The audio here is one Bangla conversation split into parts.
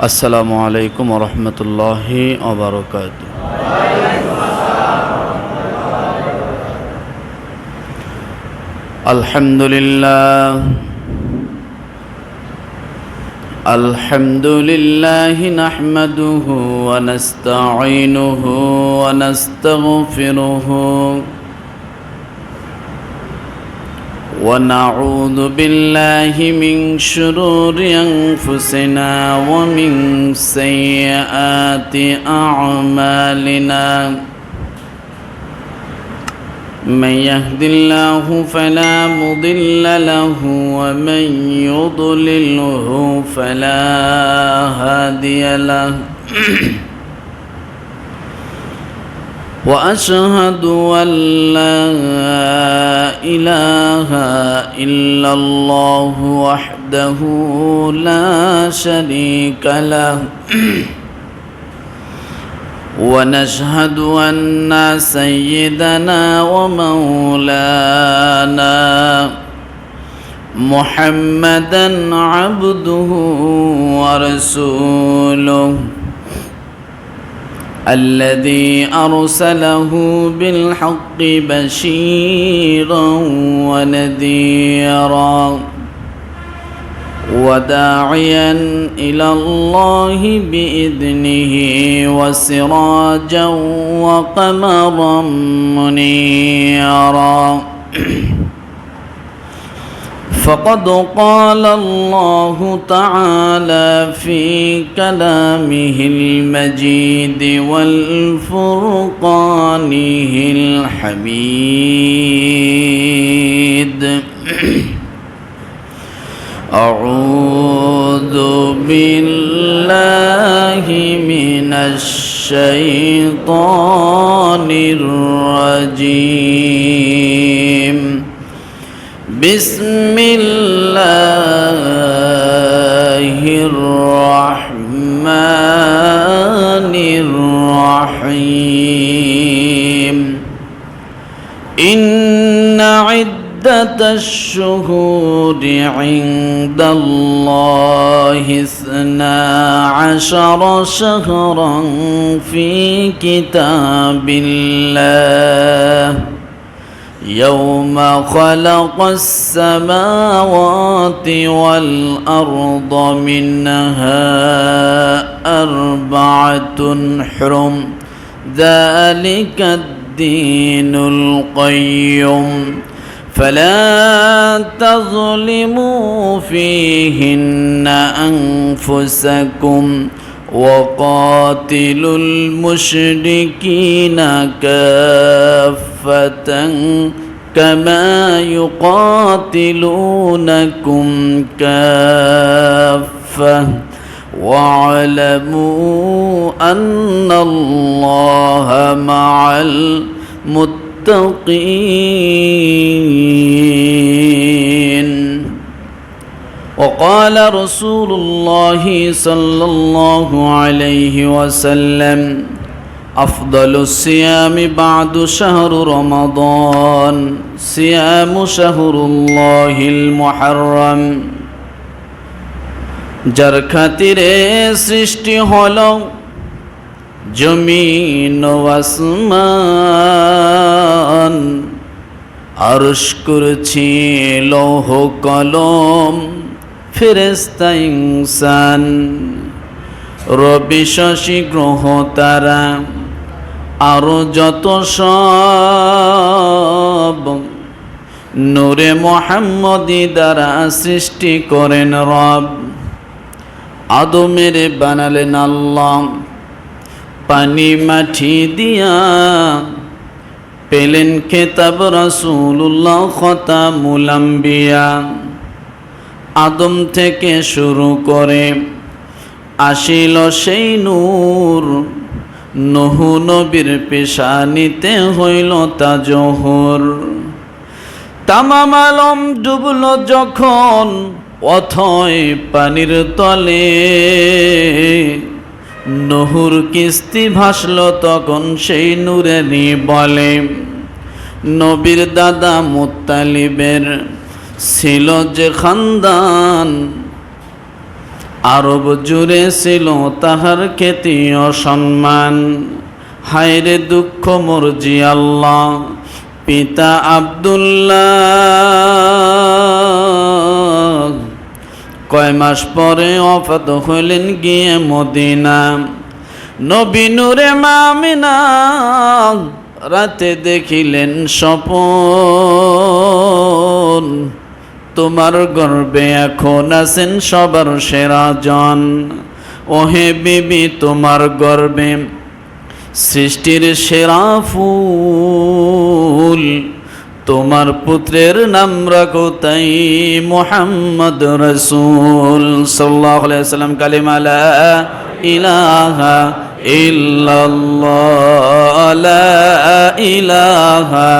আসসালামু আলাইকুম ওয়া রাহমাতুল্লাহি ওয়া বারাকাতুহু। আলহামদুলিল্লাহ নাহমাদুহু ওয়া নাস্তাঈনুহু ওয়া নাস্তাগফিরুহু ونعوذ بالله من شرور أنفسنا ومن سيئات أعمالنا من يهد الله فلا مضل له ومن يضلله فلا هادي له وأشهد أن لا إله إلا الله وحده لا شريك له ونشهد أن سيدنا ومولانا محمدا عبده ورسوله الذي أرسله بالحق بشيرا ونذيرا وداعيا إلى الله بإذنه وسراجا وقمرا منيرا فقد قال الله تعالى في كلامه المجيد والفرقانه الحميد أعوذ بالله من الشيطان الرجيم بسم الله الرحمن الرحيم إن عدة الشهور عند الله 12 شهرا في كتاب الله يوم خلق السماوات والأرض منها 4 حرم ذلك الدين القيم فلا تظلموا فيهن أنفسكم وقاتلوا المشركين كافة كما يقاتلونكم كافة واعلموا أن الله مع المتقين. وقال رسول الله صلى الله عليه وسلم أفضل الصيام بعد شهر رمضان صيام شهر الله المحرم যার খাতিরে সৃষ্টি হলো জমিন ও আসমান আরশ কুরসি লৌহ কলম ফেরেশতা ইনসান রবি শশী গ্রহ তারা আরো যত সব নূরে মুহাম্মদি দ্বারা সৃষ্টি করেন রব। আদমের বানালেন আল্লাহ পানি মাটি দিয়া পেলেন খেতাব রাসূলুল্লাহ খতামুল আম্বিয়া। আদম থেকে শুরু করে আসিল সেই নূর নূহ নবীর পেশানিতে হইল তা জোহর। তামাম আলম ডুবল যখন অথই পানির তলে নূর কিস্তি ভাসল তখন সেই নূরেরই বলে। নবীর দাদা মুত্তালিবের ছিল যে খানদান আরব জুড়ে ছিল তাহার খ্যাতি ও সম্মান। হায়রে দুঃখ মর্জি আল্লাহ, পিতা আব্দুল্লাহ কয় মাস পরে ওফাত হইলেন গিয়ে মদিনা। নবী নূরে মামিনা রাতে দেখিলেন স্বপন, তোমার গর্বে এখন আছেন সবার সেরা জন। ওহে বিবি তোমার গর্বে সৃষ্টির সেরা ফুল, তোমার পুত্রের নাম রাখো তাই মুহাম্মদ রাসূল সাল্লাল্লাহু আলাইহি ওয়াসাল্লাম। কালিমা লা ইলাহা ইল্লাল্লাহ, লা ইলাহা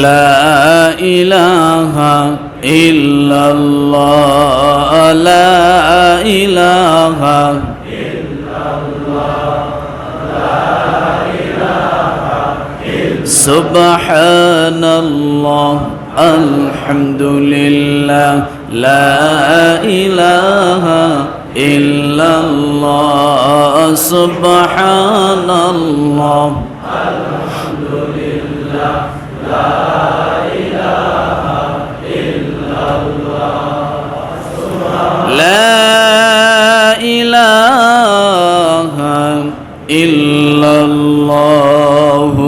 লা ইলাহা ইল্লাল্লাহ, লা ইলাহা সুবহানাল্লাহ আলহামদুলিল্লাহ, লা ইলাহা ইল্লাল্লাহ সুবহানাল্লাহ আলহামদুলিল্লাহ, লা ইলাহা ইল্লাল্লাহু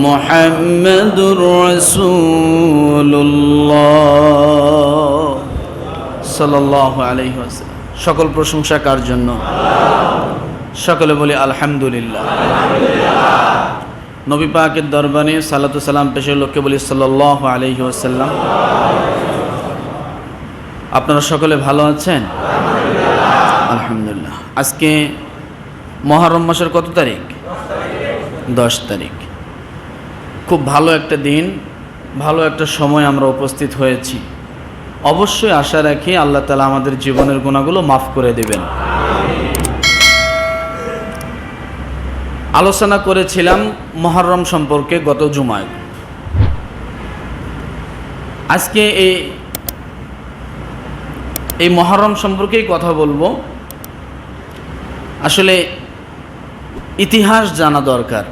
মুহাম্মাদুর রাসূলুল্লাহ সাল্লাল্লাহু আলাইহি ওয়াসাল্লাম। সকল প্রশংসা কার জন্য? সকলে বলি আলহামদুলিল্লাহ। নবী পাকের দরবারে সালাতু সালাম পেশের লোককে বলি সাল্লাল্লাহু আলাইহি ওয়াসাল্লাম। আপনারা সকলে ভালো আছেন? আলহামদুলিল্লাহ। আজকে মুহররম মাসের কত তারিখ? 10 তারিখ। খুব ভালো একটা দিন, ভালো একটা সময় আমরা উপস্থিত হয়েছি। অবশ্যই আশা রাখি আল্লাহ তাআলা আমাদের জীবনের গুনাহগুলো মাফ করে দেবেন। আলোচনা করেছিলাম মুহররম সম্পর্কে গত জুমায়। আজকে এই মুহররম সম্পর্কেই কথা বলবো। আসলে ইতিহাস জানা দরকার।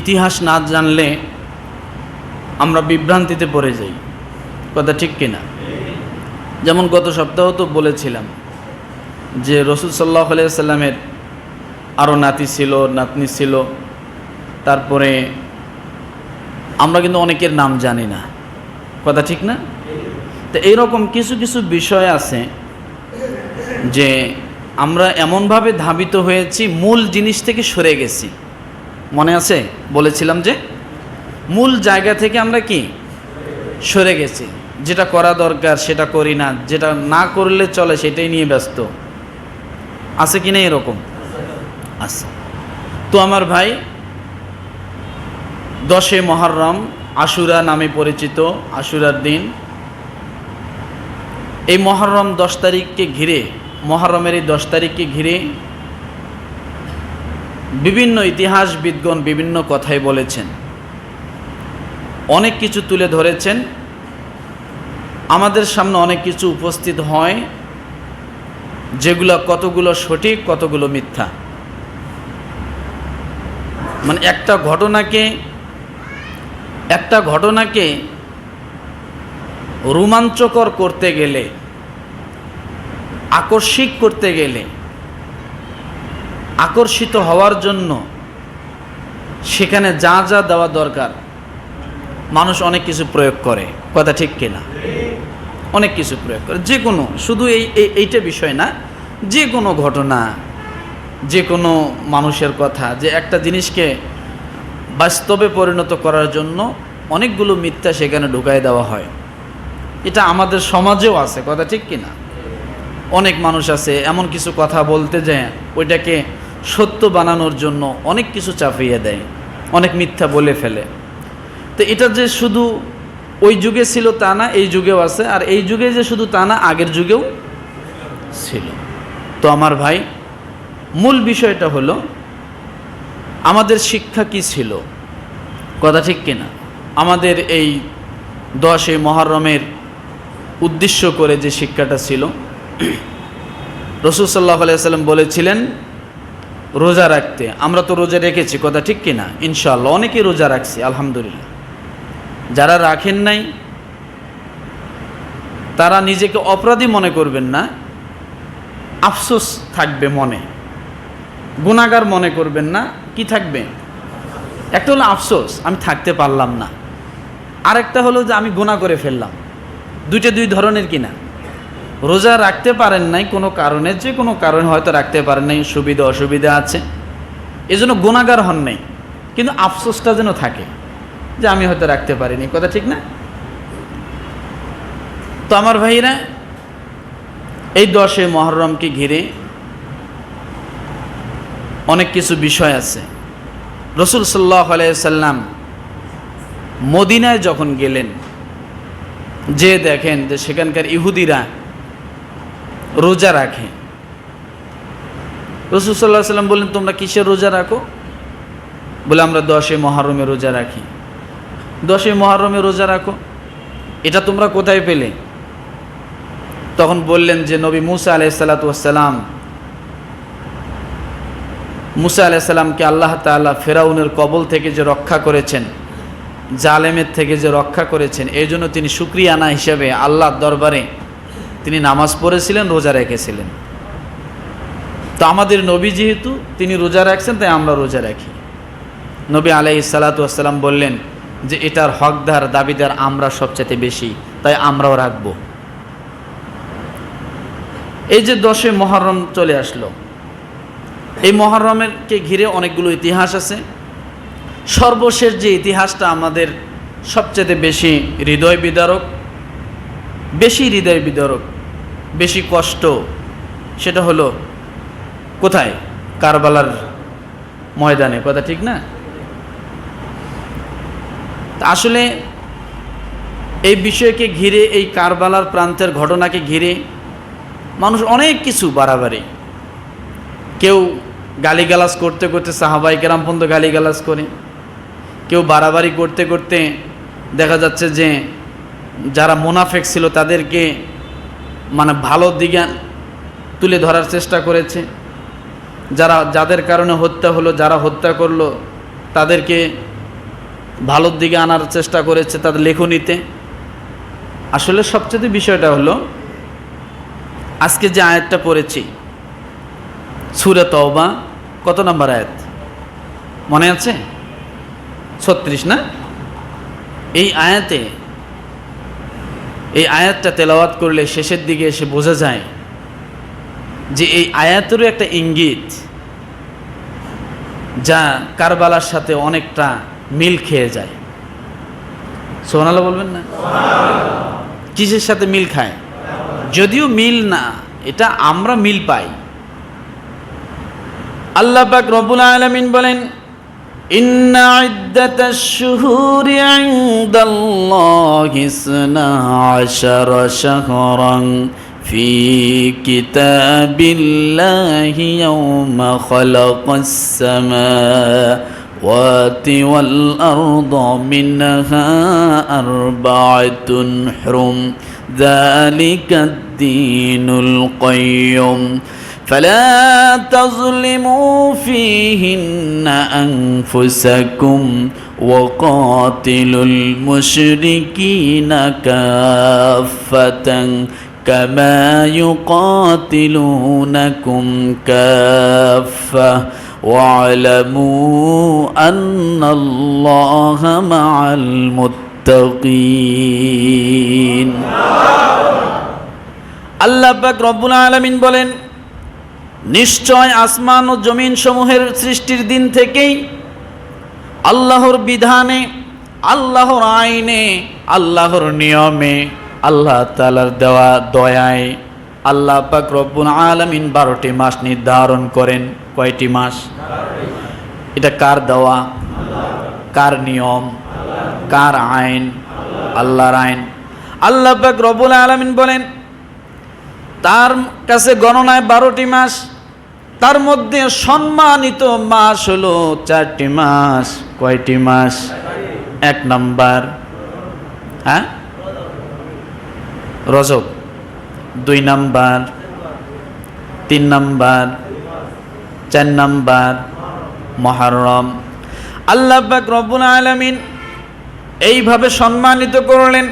ইতিহাস না জানলে আমরা বিভ্রান্তিতে পড়ে যাই। কথা ঠিক কিনা? যেমন গত সপ্তাহ তো বলেছিলাম যে রাসূল সাল্লাল্লাহু আলাইহি ওয়াসাল্লামের আরও নাতি ছিল, নাতনি ছিল। তারপরে আমরা কিন্তু অনেকের নাম জানি না। কথা ঠিক না? তো এইরকম কিছু কিছু বিষয় আছে যে আমরা এমনভাবে ধাবিত হয়েছি, মূল জিনিস থেকে সরে গেছি। মনে আছে বলেছিলাম যে মূল জায়গা থেকে আমরা কি সরে গেছি। যেটা করা দরকার সেটা করি না, যেটা না করলে চলে সেটাই নিয়ে ব্যস্ত। আছে কি না এরকম? আছে। তো আমার ভাই, 10 মুহররম আশুরা নামে পরিচিত, আশুরার দিন। এই মুহররম 10 তারিখকে ঘিরে, মুহররমের এই 10 তারিখকে ঘিরে বিভিন্ন ইতিহাসবিদগণ বিভিন্ন কথাই বলেছেন, অনেক কিছু তুলে ধরেছেন। আমাদের সামনে অনেক কিছু উপস্থিত হয় যেগুলো কতগুলো সঠিক, কতগুলো মিথ্যা। মানে একটা ঘটনাকে রোমাঞ্চকর করতে গেলে, আকস্মিক করতে গেলে, আকর্ষিত হওয়ার জন্য সেখানে যা যা দেওয়া দরকার মানুষ অনেক কিছু প্রয়োগ করে। কথা ঠিক কিনা? অনেক কিছু প্রয়োগ করে, যে কোনো, শুধু এইটা বিষয় না, যে কোনো ঘটনা, যে কোনো মানুষের কথা, যে একটা জিনিসকে বাস্তবে পরিণত করার জন্য অনেকগুলো মিথ্যা সেখানে ঢুকাই দেওয়া হয়। এটা আমাদের সমাজেও আছে, কথা ঠিক কিনা? অনেক মানুষ আছে এমন কিছু কথা বলতে যায় ওইটাকে সত্য বানানোর জন্য অনেক কিছু চাপিয়ে দেয়, অনেক মিথ্যা বলে ফেলে। তো এটা যে শুধু ওই যুগে ছিল তা না, এই যুগেও আছে, আর এই যুগে যে শুধু তা না, আগের যুগেও ছিল। তো আমার ভাই, মূল বিষয়টা হলো আমাদের শিক্ষা কি ছিল, কথা ঠিক কিনা? আমাদের এই 10 মুহররমের উদ্দেশ্য করে যে শিক্ষাটা ছিল, রাসূল সাল্লাল্লাহু আলাইহি ওয়াসাল্লাম বলেছিলেন রোজা রাখতে। আমরা তো রোজা রেখেছি, কথা ঠিক কিনা? ইনশাআল্লাহ অনেকেই রোজা রাখছি, আলহামদুলিল্লাহ। যারা রাখেন নাই তারা নিজেকে অপরাধী মনে করবেন না, আফসোস থাকবে মনে, গুনাহগার মনে করবেন না। কি থাকবে? একটা হলো আফসোস, আমি থাকতে পারলাম না, আরেকটা হলো যে আমি গুনাহ করে ফেললাম। দুইটা দুই ধরনের কিনা। রোজা রাখতে পারেন নাই কোনো কারণে, যে কোনো কারণে হয়তো রাখতে পারেন নাই, সুবিধা অসুবিধা আছে, এজন্য গুনাহগার হন নাই, কিন্তু আফসোসটা যেন থাকে যে আমি হয়তো রাখতে পারিনি, কথা ঠিক না? তো আমার ভাইরা, এই 10 মুহররমকে ঘিরে অনেক কিছু বিষয় আছে। রাসূল সাল্লাল্লাহু আলাইহি ওয়াসাল্লাম মদিনায় যখন গেলেন, যে দেখেন যে সেখানকার ইহুদিরা রোজা রাখে। রাসূল সাল্লাল্লাহু আলাইহি ওয়াসাল্লাম বললেন, তোমরা কিসের রোজা রাখো? বলে, আমরা 10 মুহররমে রোজা রাখি। 10 মুহররমে রোজা রাখো, এটা তোমরা কোথায় পেলে? তখন বললেন যে নবী মুসা আলাইহিস সালাতু ওয়াস সালাম, মুসা আলাইহিস সালামকে আল্লাহ তাআলা ফেরাউনের কবল থেকে যে রক্ষা করেছেন, জালেমের থেকে যে রক্ষা করেছেন, এই জন্য তিনি শুকরিয়া আনা হিসেবে আল্লাহর দরবারে তিনি নামাজ পড়েছিলেন, রোজা রেখেছিলেন। তো আমাদের নবী যেহেতু তিনি রোজা রাখছেন, তাই আমরা রোজা রাখি। নবী আলাইহিস সালাতু ওয়াস সালাম বললেন যে এটার হকদার, দাবিদার আমরা সবচেয়ে বেশি, তাই আমরাও রাখব। এই যে 10 মুহররম চলে আসলো, এই মুহররমেরকে ঘিরে অনেকগুলো ইতিহাস আছে। সর্বশেষ যে ইতিহাসটা আমাদের সবচেয়ে বেশি হৃদয় বিদারক, বেশি কষ্ট, সেটা হলো কোথায়? কারবালার ময়দানে, কথা ঠিক না? আসলে এই বিষয়কে ঘিরে, এই কারবালার প্রান্তের ঘটনাকে ঘিরে মানুষ অনেক কিছু বাড়াবাড়ি, কেউ গালিগালাজ করতে করতে সাহাবায়ে কেরাম পর্যন্ত গালিগালাজ করে, কেউ বাড়াবাড়ি করতে করতে দেখা যাচ্ছে যে যারা মুনাফিক ছিল তাদেরকে মানে ভালো দিকে তুলে ধরার চেষ্টা করেছে, যাদের কারণে হত্যা হলো, যারা হত্যা করলো তাদেরকে ভালোর দিকে আনার চেষ্টা করেছে তাদের লেখনীতে। আসলে সবচেয়ে বিষয়টা হলো আজকে যে আয়াতটা পড়েছি সূরা তাওবা, কত নম্বর আয়াত মনে আছে? 36 না? এই আয়াতটা তেলাওয়াত করলে শেষের দিকে এসে বোঝা যায় যে এই আয়াতেরও একটা ইঙ্গিত যা কারবালার সাথে অনেকটা মিল খেয়ে যায়। সুবহানাল্লাহ বলবেন না? কিসের সাথে মিল খায়? যদিও মিল না, এটা আমরা মিল পাই। আল্লাহ পাক রব্বুল আলামিন বলেন, ইন্না ইদ্দাতাশ শুহুরি ইনদাল্লাহি 12 শাহরান ফি কিতাবিল্লাহি ইয়াওমা খালাকাস সামাওয়াতি ওয়াল আরদা মিনহা আরবা'তুন হুরুম যালিকা ad-দীনুল কাইয়্যুম فلا تظلموا فيهن أنفسكم وقاتلوا المشركين كافة كما يقاتلونكم كافة واعلموا أن الله مع المتقين. আল্লাহ পাক রব্বুল আলামিন বলেন, নিশ্চয় আসমান ও জমিন সমূহের সৃষ্টির দিন থেকেই আল্লাহর বিধানে, আল্লাহর আইনে, আল্লাহর নিয়মে, আল্লাহ তাআলার দেওয়া দয়ায় আল্লাহ পাক রব্বুল আলামিন 12টি মাস নির্ধারণ করেন। কয়টি মাস? এটা কার দেওয়া? কার নিয়ম? কার আইন? আল্লাহর আইন। আল্লাহ পাক রব্বুল আলামিন বলেন, তার কাছে গণনায় 12টি মাস, তার মধ্যে সম্মানিত মাস হলো 4টি মাস। কয়টি মাস? 1 নাম্বার রজব, 2 নাম্বার, 3 নাম্বার, 4 নাম্বার মুহররম। আল্লাহ পাক রব্বুল আলামিন এইভাবে সম্মানিত করলেন।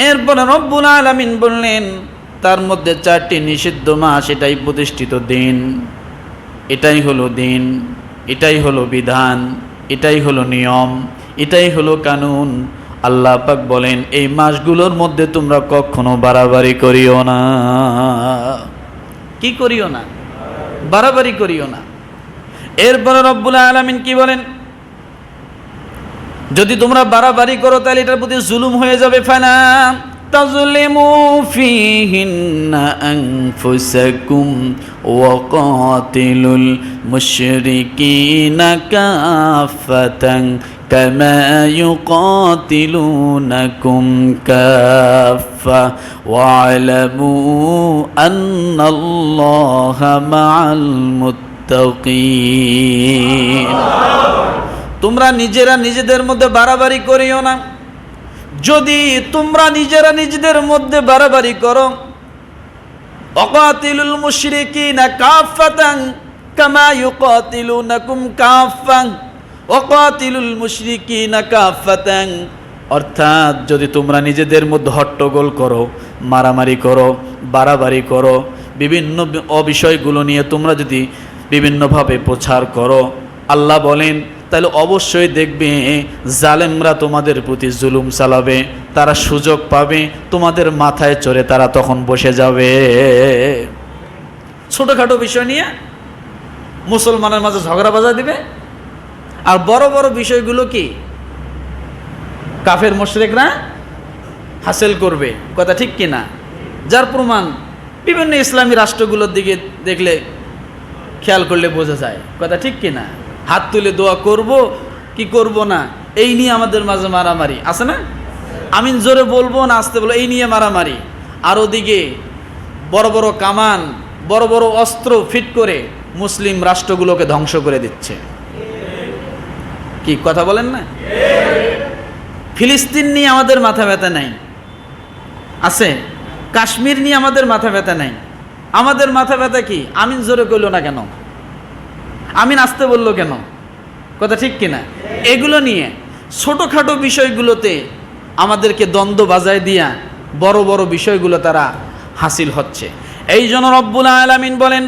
এরপরে রব্বুল আলামিন বললেন, তার মধ্যে 4টি নিষিদ্ধ মাস, এটাই প্রতিষ্ঠিত দিন, এটাই হলো দিন, এটাই হলো বিধান, এটাই হলো নিয়ম, এটাই হলো কানুন। আল্লাহ পাক বলেন, এই মাসগুলোর মধ্যে তোমরা কখনো বাড়াবাড়ি করিও না। কি করিও না? বাড়াবাড়ি করিও না। এরপরে রব্বুল আলামিন কি বলেন? যদি তোমরা বাড়াবাড়ি করো তাহলে এটার প্রতি জুলুম হয়ে যাবে। ফালা তাজলিমু ফিহিন্না আনফুসাকুম ওয়া কাতিলুল মুশরিকিনা কাফাতান কামা ইউকাতিলুনাকুম কাফা ওয়া'লামু আন্নাল্লাহা মা'আল মুত্তাকিন। তোমরা নিজেরা নিজেদের মধ্যে বাড়াবাড়ি করিও না। যদি তোমরা নিজেরা নিজেদের মধ্যে বাড়াবাড়ি করো, ওয়াকাতিলুল মুশরিকিনা কাফাতান কামা ইউকাতিলুনাকুম কাফান ওয়াকাতিলুল মুশরিকিনা কাফাতান, অর্থাৎ যদি তোমরা নিজেদের মধ্যে হট্টগোল করো, মারামারি করো, বাড়াবাড়ি করো, বিভিন্ন অবিষয়গুলো নিয়ে তোমরা যদি বিভিন্নভাবে প্রচার করো, আল্লাহ বলেন তাহলে অবশ্যই দেখবে জালেমরা তোমাদের প্রতি জুলুম চালাবে, তারা সুযোগ পাবে, তোমাদের মাথায় চড়ে তারা তখন বসে যাবে। ছোটোখাটো বিষয় নিয়ে মুসলমানের মাঝে ঝগড়া বাজা দিবে, আর বড় বড় বিষয়গুলো কি কাফের মুশরিকরা হাসিল করবে। কথা ঠিক কিনা? যার প্রমাণ বিভিন্ন ইসলামী রাষ্ট্রগুলোর দিকে দেখলে, খেয়াল করলে বোঝা যায়। কথা ঠিক কিনা? হাত তুলে দোয়া করব কি করব না, এই নিয়ে আমাদের মাঝে মারামারি আছে না? আমিন জোরে বলবো না আস্তে বলবো, এই নিয়ে মারামারি। আর ওদিকে বড় বড় কামান, বড় বড় অস্ত্র ফিট করে মুসলিম রাষ্ট্রগুলোকে ধ্বংস করে দিচ্ছে। কি কথা বলেন না? ফিলিস্তিন নিয়ে আমাদের মাথা ব্যথা নাই, আছে? কাশ্মীর নিয়ে আমাদের মাথা ব্যথা নাই। আমাদের মাথা ব্যথা কি? আমিন জোরে কইল না কেন? আমিন আসতে বললো কেন? কথা ঠিক কিনা? এগুলো নিয়ে ছোটোখাটো বিষয়গুলোতে আমাদেরকে দ্বন্দ্ব বাজায় দিয়া বড় বড় বিষয়গুলো তারা হাসিল হচ্ছে। এই জন্য রব্বুল আলামিন বলেন,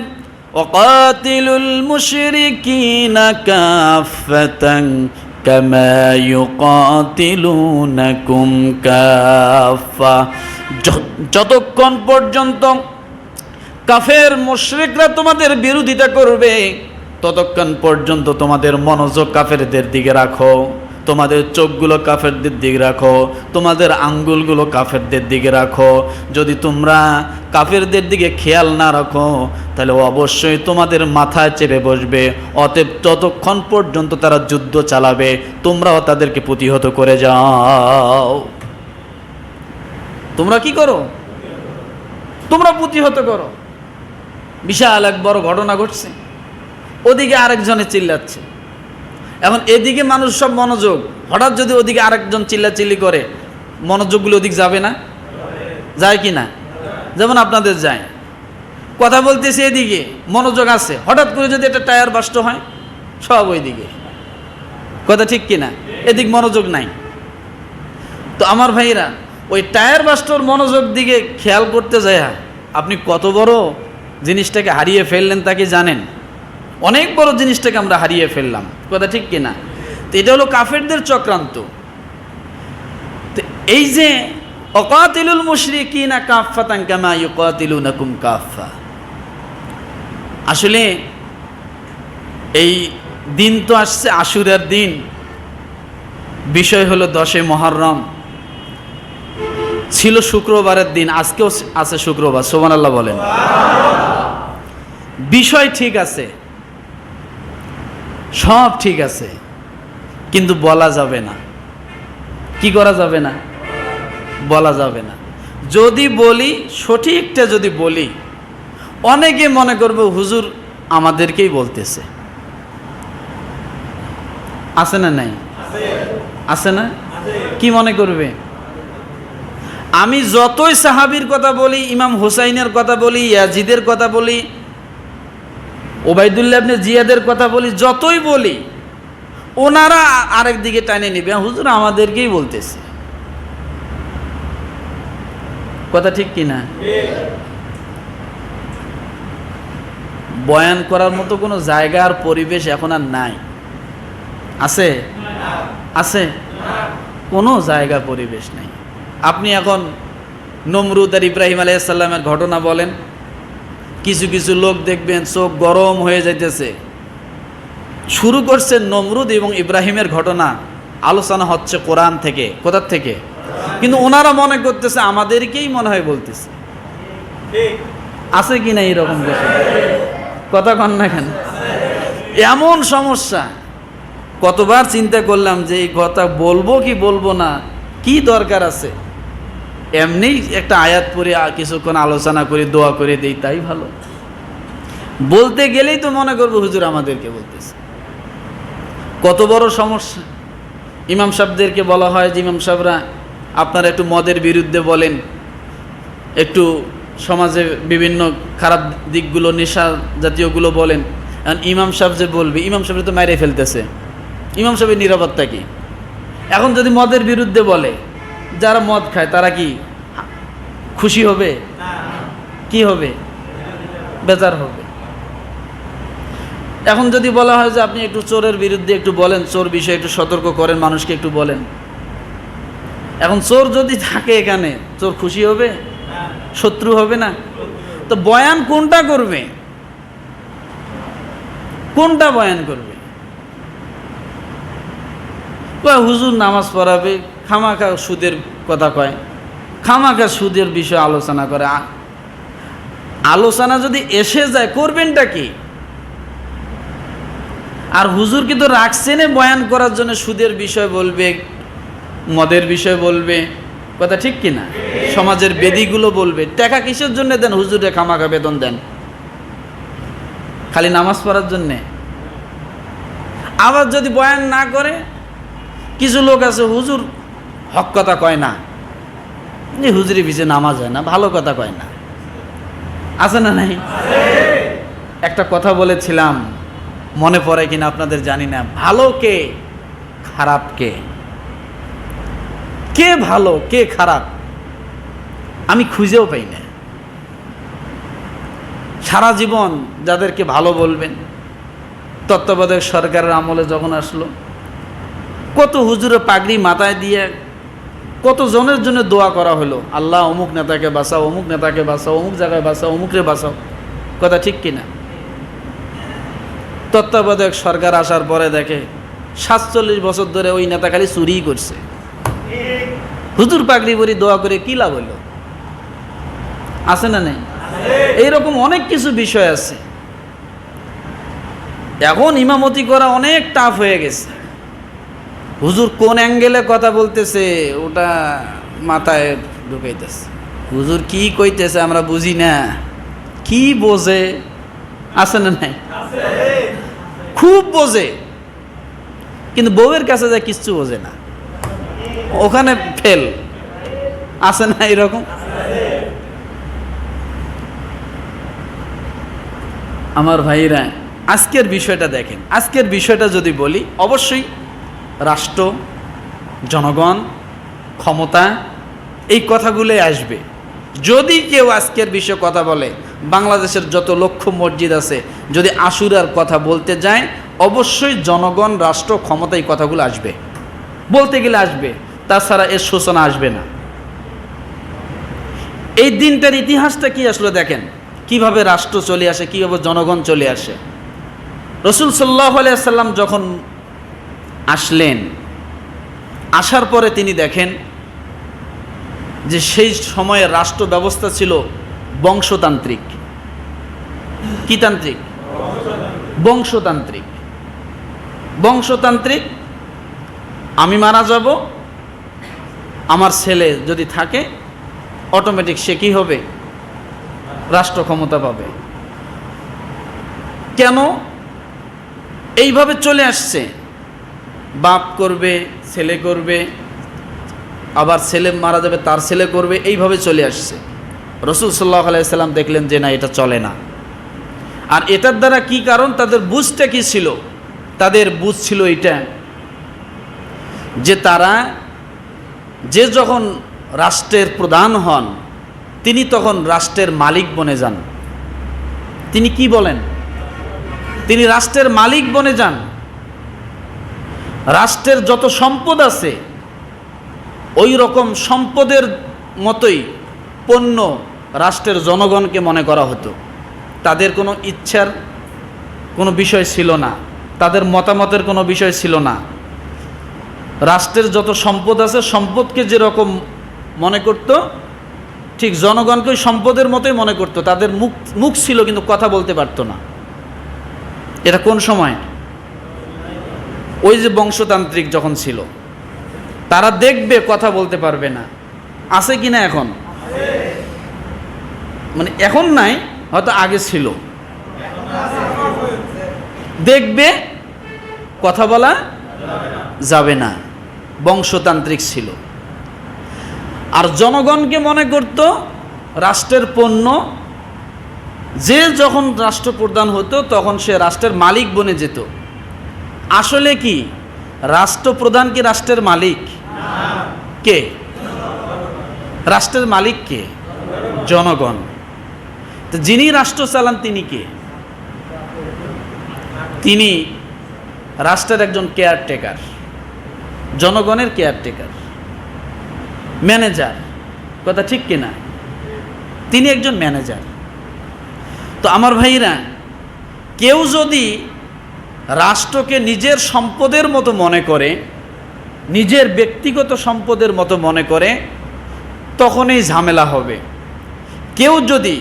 ওয়াকাতিলুল মুশরিকিনা কাফাতান কামা ইউকাতিলুনাকুম কাফা। যতক্ষণ পর্যন্ত কাফের মুশরিকরা তোমাদের বিরোধিতা করবে, ততক্ষণ পর্যন্ত তোমাদের মনোযোগ কাফেরদের দিকে রাখো, তোমাদের চোখগুলো কাফেরদের দিকে রাখো, তোমাদের আঙ্গুলগুলো কাফেরদের দিকে রাখো। যদি তোমরা কাফেরদের দিকে খেয়াল না রাখো তাহলে অবশ্যই তোমাদের মাথায় চেপে বসবে। অতএব ততক্ষণ পর্যন্ত তারা যুদ্ধ চালাবে, তোমরাও তাদেরকে প্রতিহত করে যাও। তোমরা কি করো? তোমরা প্রতিহত করো। বিশাল এক বড় ঘটনা ঘটছে, ওদিকে আরেকজনে চিল্লাচ্ছে। এখন এদিকে মানুষ সব মনোযোগ, হঠাৎ যদি ওদিকে আরেকজন চিল্লাচিল্লি করে, মনোযোগগুলো ওদিক যাবে না? যায় কি না? যেমন আপনাদের যায়, কথা বলতেছে এদিকে মনোযোগ আছে, হঠাৎ করে যদি একটা টায়ার বাস্ট হয়, সব ওইদিকে। কথা ঠিক কিনা? এদিক মনোযোগ নাই। তো আমার ভাইরা, ওই টায়ার বাস্টর মনোযোগ দিকে খেয়াল করতে যায় আপনি কত বড় জিনিসটাকে হারিয়ে ফেললেন তা কি জানেন? অনেক বড় জিনিসটাকে আমরা হারিয়ে ফেললাম। কথা ঠিক কিনা? তো এটা হলো কাফেরদের চক্রান্ত। তো এই যে ওয়াকাতিলুল মুশরিকিনা কাফফাতান কামা ইউকাতিলুনাকুম কাফফা। আসলে এই দিন তো আসছে আশুরার দিন, বিষয় হলো 10 মুহররম, ছিল শুক্রবারের দিন, আজকেও আছে শুক্রবার, সুবহানাল্লাহ বলেন। বিষয় ঠিক আছে, সব ঠিক আছে, কিন্তু বলা যাবে না। কি করা যাবে না? বলা যাবে না। যদি বলি, সঠিকটা যদি বলি, অনেকে মনে করবে হুজুর আমাদেরকেই বলতেছে। আছে না নাই? আছে না? কি মনে করবে? আমি যতই সাহাবীর কথা বলি, ইমাম হুসাইনের কথা বলি, ইয়াজিদের কথা বলি, ওবাইদুল্লাহ ইবনে জিয়াদের কথা বলি, যতই বলি, ওনারা আরেক দিকে টানে নিবে, হুজুর আমাদেরকেই বলতেছে। কথা ঠিক কিনা? বয়ান করার মতো কোনো জায়গা আর পরিবেশ এখন আর নাই। আছে? আছে? কোনো জায়গা পরিবেশ নাই। আপনি এখন নমরুদ আর ইব্রাহিম আলাইহিস সালামের ঘটনা বলেন, কিছু কিছু লোক দেখবেন চোখ গরম হয়ে যাইতেছে। শুরু করছে নমরুদ এবং ইব্রাহিমের ঘটনা, আলোচনা হচ্ছে কোরআন থেকে। কোথার থেকে? কিন্তু ওনারা মনে করতেছে আমাদেরকেই মনে হয় বলতেছে। আছে কি না এরকম কথা? কন না কেন? এমন সমস্যা। কতবার চিন্তা করলাম যে এই কথা বলবো কি বলবো না, কি দরকার আছে, এমনি একটা আয়াত পড়ে কিছুক্ষণ আলোচনা করে দোয়া করে দেই, তাই ভালো। বলতে গেলেই তো মনে করবো হুজুর আমাদেরকে বলতেছে। কত বড় সমস্যা। ইমাম সাহেবদেরকে বলা হয় যে ইমাম সাহেবরা আপনারা একটু মদের বিরুদ্ধে বলেন, একটু সমাজে বিভিন্ন খারাপ দিকগুলো, নেশা জাতীয়গুলো বলেন। এখন ইমাম সাহেব যে বলবে, ইমাম সাহেব তো মেরে ফেলতেছে, ইমাম সাহেবের নিরাপত্তা কি? এখন যদি মদের বিরুদ্ধে বলে, যারা মদ খায় তারা কি খুশি হবে? কি হবে? বেজার হবে। এখন যদি বলা হয় যে আপনি একটু চোরের বিরুদ্ধে একটু বলেন, চোর বিষয়ে একটু সতর্ক করেন, মানুষকে একটু বলেন, এখন চোর যদি থাকে এখানে, চোর খুশি হবে? শত্রু হবে না? তো বয়ান কোনটা করবে? কোনটা বয়ান করবে? হুজুর নামাজ পড়াবে, খামাখা সুদের কথা কয়, খামাখা সুদের বিষয়ে আলোচনা করে। আলোচনা যদি এসে যায়, করবেনটা কি? আর হুজুর কিন্তু রাখছেন বয়ান করার জন্য, সুদের বিষয় বলবে, মদের বিষয় বলবে। কথা ঠিক কিনা? সমাজের বেদিগুলো বলবে। টাকা কিসের জন্য দেন? হুজুরে খামাখা বেতন দেন খালি নামাজ পড়ার জন্যে। আবার যদি বয়ান না করে, কিছু লোক আছে হুজুর হক কথা কয় না, হুজুরি পিছে নামাজ হয় না, ভালো কথা কয় না। আছে না নাই? একটা কথা বলেছিলাম, মনে পড়ে কিনা আপনাদের জানি না, ভালো কে খারাপ কে? কে ভালো কে খারাপ আমি খুঁজেও পাই না। সারা জীবন যাদেরকে ভালো বলবেন, তত্ত্বাবধায়ক সরকারের আমলে যখন আসলো, কত হুজুরে পাগড়ি মাথায় দিয়ে কত জনের জন্য দোয়া করা হলো, আল্লাহ অমুক নেতাকে বাঁচাও, অমুক নেতাকে বাঁচাও, অমুক জায়গায় বাঁচাও, অমুকরে বাঁচাও। কথা ঠিক কিনা? তত্ত্বাবধায়ক সরকার আসার পরে দেখে 47 বছর ধরে ওই নেতা খালি চুরি করছে। হুজুর পাগড়ি পরি দোয়া করে কি লাভ হলো? আছে না নেই? এইরকম অনেক কিছু বিষয় আছে। এখন ইমামতি করা অনেক টাফ হয়ে গেছে। হুজুর কোন অ্যাঙ্গেলে কথা বলতেছে ওটা মাথায় ঢুকাইতেছে। হুজুর কি কইতেছে আমরা বুঝি না, কি বোঝে? আছে না নাই? খুব বোঝে, কিন্তু বউয়ের কাছে যায় কিচ্ছু বোঝে না, ওখানে ফেল। আছে না এরকম? আমার ভাইরা, আজকের বিষয়টা দেখেন। আজকের বিষয়টা যদি বলি, অবশ্যই রাষ্ট্র, জনগণ, ক্ষমতা, এই কথাগুলোই আসবে। যদি কেউ আজকের বিষয়ে কথা বলে, বাংলাদেশের যত লক্ষ মসজিদ আছে, যদি আশুরার কথা বলতে যায়, অবশ্যই জনগণ, রাষ্ট্র, ক্ষমতা, এই কথাগুলো আসবে, বলতে গেলে আসবে, তাছাড়া এর সূচনা আসবে না। এই দিনটার ইতিহাসটা কি আসলে দেখেন, কিভাবে রাষ্ট্র চলে আসে, কিভাবে জনগণ চলে আসে। রাসূল সাল্লাল্লাহু আলাইহি ওয়াসাল্লাম যখন আসলেন, আসার পরে তিনি দেখেন যে সেই সময়ের রাষ্ট্র ব্যবস্থা ছিল বংশতান্ত্রিক। কি তান্ত্রিক? বংশতান্ত্রিক। বংশতান্ত্রিক, আমি মারা যাব, আমার ছেলে যদি থাকে অটোমেটিক সে কি হবে? রাষ্ট্র ক্ষমতা পাবে। কেন এইভাবে চলে আসছে? বাপ করবে, ছেলে করবে, আবার ছেলে মারা যাবে, তার ছেলে করবে, এইভাবে চলে আসছে। রাসূল সাল্লাল্লাহু আলাইহি সাল্লাম দেখলেন যে না, এটা চলে না। আর এটার দ্বারা কি কারণ? তাদের বুঝটা কি ছিল? তাদের বুঝ ছিল এটা যে তারা যে যখন রাষ্ট্রের প্রধান হন, তিনি তখন রাষ্ট্রের মালিক বনে যান। তিনি কি বলেন? তিনি রাষ্ট্রের মালিক বনে যান। রাষ্ট্রের যত সম্পদ আছে ওই রকম সম্পদের মতোই পণ্য রাষ্ট্রের জনগণকে মনে করা হতো। তাদের কোনো ইচ্ছার কোনো বিষয় ছিল না, তাদের মতামতের কোনো বিষয় ছিল না। রাষ্ট্রের যত সম্পদ আছে, সম্পদকে যেরকম মনে করত, ঠিক জনগণকে ওই সম্পদের মতোই মনে করত। তাদের মুখ ছিল কিন্তু কথা বলতে পারতো না। এটা কোন সময়? ওই যে বংশতান্ত্রিক যখন ছিল, তারা দেখবে কথা বলতে পারবে না। আছে কি না এখন? মানে এখন নাই, হয়তো আগে ছিল। দেখবে কথা বলা যাবে না, বংশতান্ত্রিক ছিল। আর জনগণকে মনে করত রাষ্ট্রের পণ্য। যে যখন রাষ্ট্রপ্রধান হতো তখন সে রাষ্ট্রের মালিক বনে যেত। আসলে কি রাষ্ট্রপ্রধান কি রাষ্ট্রের মালিক? কে? রাষ্ট্রের মালিক কে? জনগণ। তো যিনি রাষ্ট্র চালান তিনি কে? তিনি রাষ্ট্রের একজন কেয়ারটেকার, জনগণের কেয়ারটেকার, ম্যানেজার। কথা ঠিক কিনা? তিনি একজন ম্যানেজার। তো আমার ভাইরা, কেউ যদি রাষ্ট্রকে নিজের সম্পদের মতো মনে করে, নিজের ব্যক্তিগত সম্পদের মতো মনে করে, তখনই ঝামেলা হবে। কেউ যদি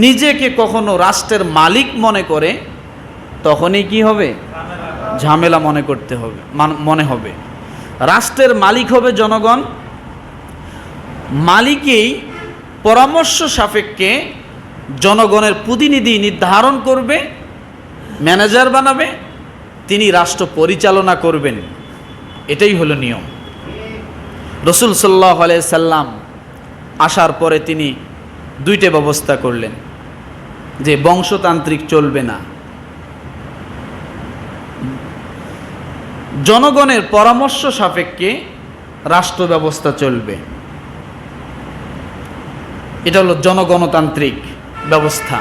নিজেকে কখনো রাষ্ট্রের মালিক মনে করে, তখনই কি হবে? ঝামেলা মনে হবে। রাষ্ট্রের মালিক হবে জনগণ। মালিকই পরামর্শ সাপেক্ষে জনগণের প্রতিনিধি নির্ধারণ করবে, ম্যানেজার বানাবে, তিনি রাষ্ট্র পরিচালনা করবেন। এটাই হলো নিয়ম। রাসূল সাল্লাল্লাহু আলাইহি সাল্লাম আসার পরে তিনি দুইটা ব্যবস্থা করলেন যে বংশতান্ত্রিক চলবে না, জনগণের পরামর্শ সাপেক্ষে রাষ্ট্র ব্যবস্থা চলবে। এটা হলো জনগণতান্ত্রিক ব্যবস্থা।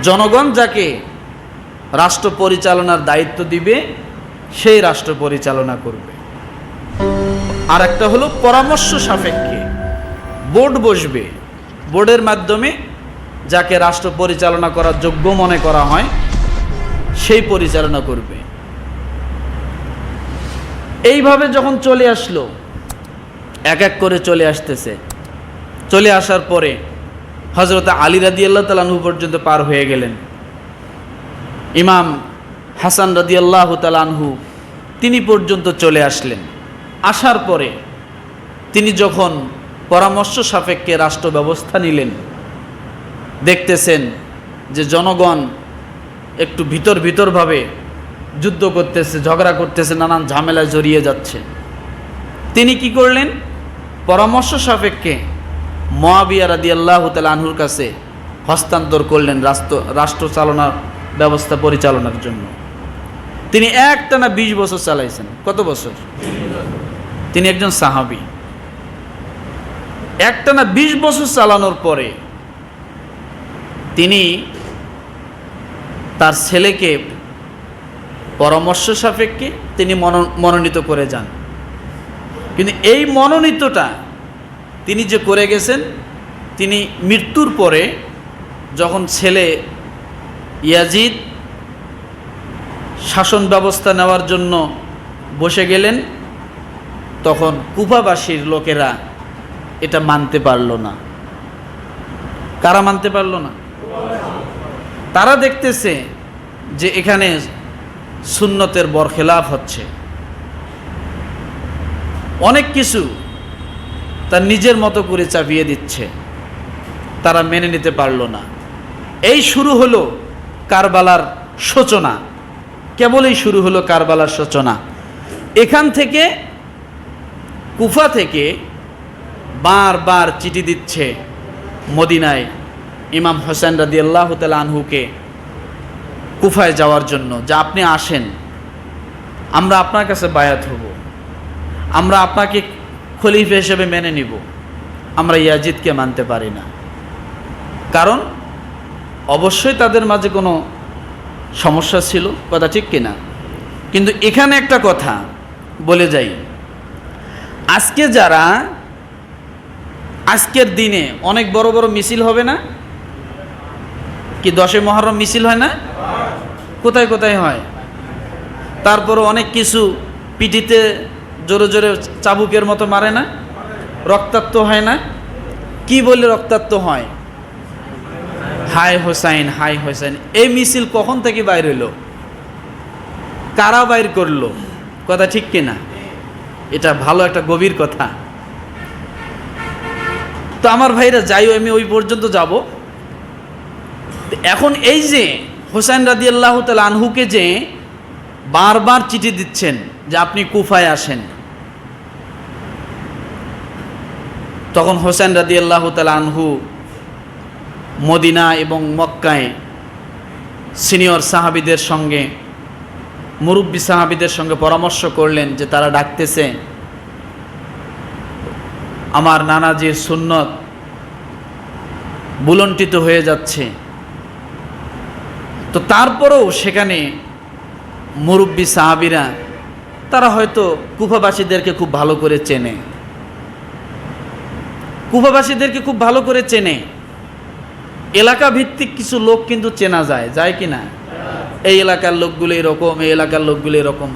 জনগণ যাকে রাষ্ট্র পরিচালনার দায়িত্ব দিবে সেই রাষ্ট্র পরিচালনা করবে। আর একটা হলো পরামর্শ সাপেক্ষে বোর্ড বসবে, বোর্ডের মাধ্যমে যাকে রাষ্ট্র পরিচালনা করার যোগ্য মনে করা হয় সেই পরিচালনা করবে। এইভাবে যখন চলে আসলো, এক এক করে চলে আসতেছে, চলে আসার পরে হযরত আলী রাদিয়াল্লাহু তাআলা আনহু পর্যন্ত পার হয়ে গেলেন। ইমাম হাসান রাদিয়াল্লাহু তাআলা আনহু তিনি পর্যন্ত চলে আসলেন। আসার পরে তিনি যখন পরামর্শ সাপেক্ষে রাষ্ট্র ব্যবস্থা নিলেন, দেখতেছেন যে জনগণ একটু ভিতরভাবে যুদ্ধ করতেছে, ঝগড়া করতেছে, নানান ঝামেলায় জড়িয়ে যাচ্ছে। তিনি কি করলেন? পরামর্শ সাপেক্ষে মুআবিয়া রাদিয়াল্লাহু তাআলা আনহুর কাছে হস্তান্তর করলেন রাষ্ট্র চালনার ব্যবস্থা পরিচালনার জন্য। তিনি একটানা 20 বছর চালাইছেন। কত বছর? তিনি একজন সাহাবী। একটানা 20 বছর চালানোর পরে তিনি তার ছেলেকে পরামর্শ সাপেক্ষে তিনি মনোনীত করে যান। কিন্তু এই মনোনীতটা তিনি যে করে গেছেন, তিনি মৃত্যুর পরে যখন ছেলে ইয়াজিদ শাসন ব্যবস্থা নেওয়ার জন্য বসে গেলেন, তখন কুফাবাসীর লোকেরা এটা মানতে পারল না। কারা মানতে পারল না? তারা দেখতেছে যে এখানে সুন্নতের বরখেলাফ হচ্ছে, অনেক কিছু তার নিজের মতো করে চাপিয়ে দিচ্ছে, তারা মেনে নিতে পারল না। এই শুরু হলো কারবালার সূচনা, কেবলই শুরু হলো কারবালার সূচনা। এখান থেকে কুফা থেকে বারবার চিঠি দিচ্ছে মদিনায় ইমাম হোসেন রাদিয়াল্লাহু তাআলা আনহুকে কুফায় যাওয়ার জন্য, যে আপনি আসেন, আমরা আপনার কাছে বায়াত হব, আমরা আপনাকে খলিফা হিসেবে মেনে নিব, আমরা ইয়াজিদকে মানতে পারি না। কারণ অবশ্যই তাদের মাঝে কোনো সমস্যা ছিল, কথা ঠিক কিনা? কিন্তু এখানে একটা কথা বলে যাই, আজকে যারা আজকের দিনে অনেক বড় বড় মিছিল হবে না কি? 10 মুহররম মিছিল হয় না? কোথায় কোথায় হয়? তারপরও অনেক কিছু পিঠিতে জোরে জোরে চাবুকের মতো মারে না? রক্তাক্ত হয় না? কি বলে রক্তাক্ত হয়? হাই হোসাইন, হাই হোসাইন। এই মিছিল কখন থেকে বাইর হইল? কারা বাইর করলো? কথা ঠিক কিনা? এটা ভালো একটা গভীর কথা। তো আমার ভাইরা, যাই আমি ওই পর্যন্ত যাব। এখন এই যে হোসেন রাদিয়াল্লাহু তাআলা আনহুকে যে বারবার চিঠি দিচ্ছেন যে আপনি কুফায় আসেন, তখন হোসেন রাদিয়াল্লাহু তাআলা আনহু মদিনা এবং মক্কায় সিনিয়র সাহাবীদের সঙ্গে, মুরব্বী সাহাবীদের সঙ্গে পরামর্শ করলেন যে তারা ডাকতেছে, আমার নানাজির সুন্নত বুলন্টিত হয়ে যাচ্ছে। তো তারপরেও সেখানে মুরব্বী সাহাবীরা তারা হয়তো কুফাবাসীদেরকে খুব ভালো করে চেনে, কুফাবাসীদেরকে খুব ভালো করে চেনে। এলাকা ভিত্তিক কিছু লোক কিন্তু চেনা যায়, যায় কি না? এই এলাকার লোকগুলো এরকম, এই এলাকার লোকগুলো এরকম।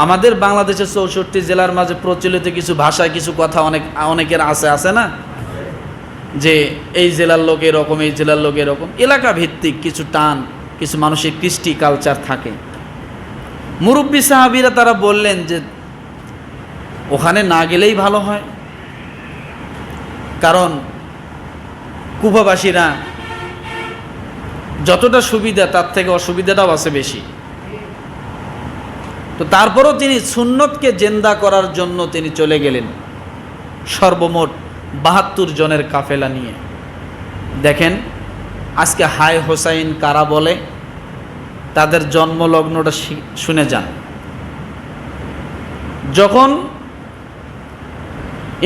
আমাদের বাংলাদেশের 64 জেলার মাঝে প্রচলিত কিছু ভাষায় কিছু কথা অনেকের আছে না, যে এই জেলার লোক এরকম, এই জেলার লোক এরকম। এলাকা ভিত্তিক কিছু টান, কিছু মানুষের কৃষ্টি কালচার থাকে। মুরব্বী সাহাবীরা তারা বললেন যে ওখানে না গেলেই ভালো হয়, কারণ কুফাবাসীরা যতটা সুবিধা তার থেকে অসুবিধাটাও আছে বেশি। তো তারপরও তিনি সুন্নতকে জেন্দা করার জন্য তিনি চলে গেলেন সর্বমোট 72 জনের কাফেলা নিয়ে। দেখেন আজকে হাই হোসাইন কারা বলে, তাদের জন্মলগ্নটা শুনে যান। যখন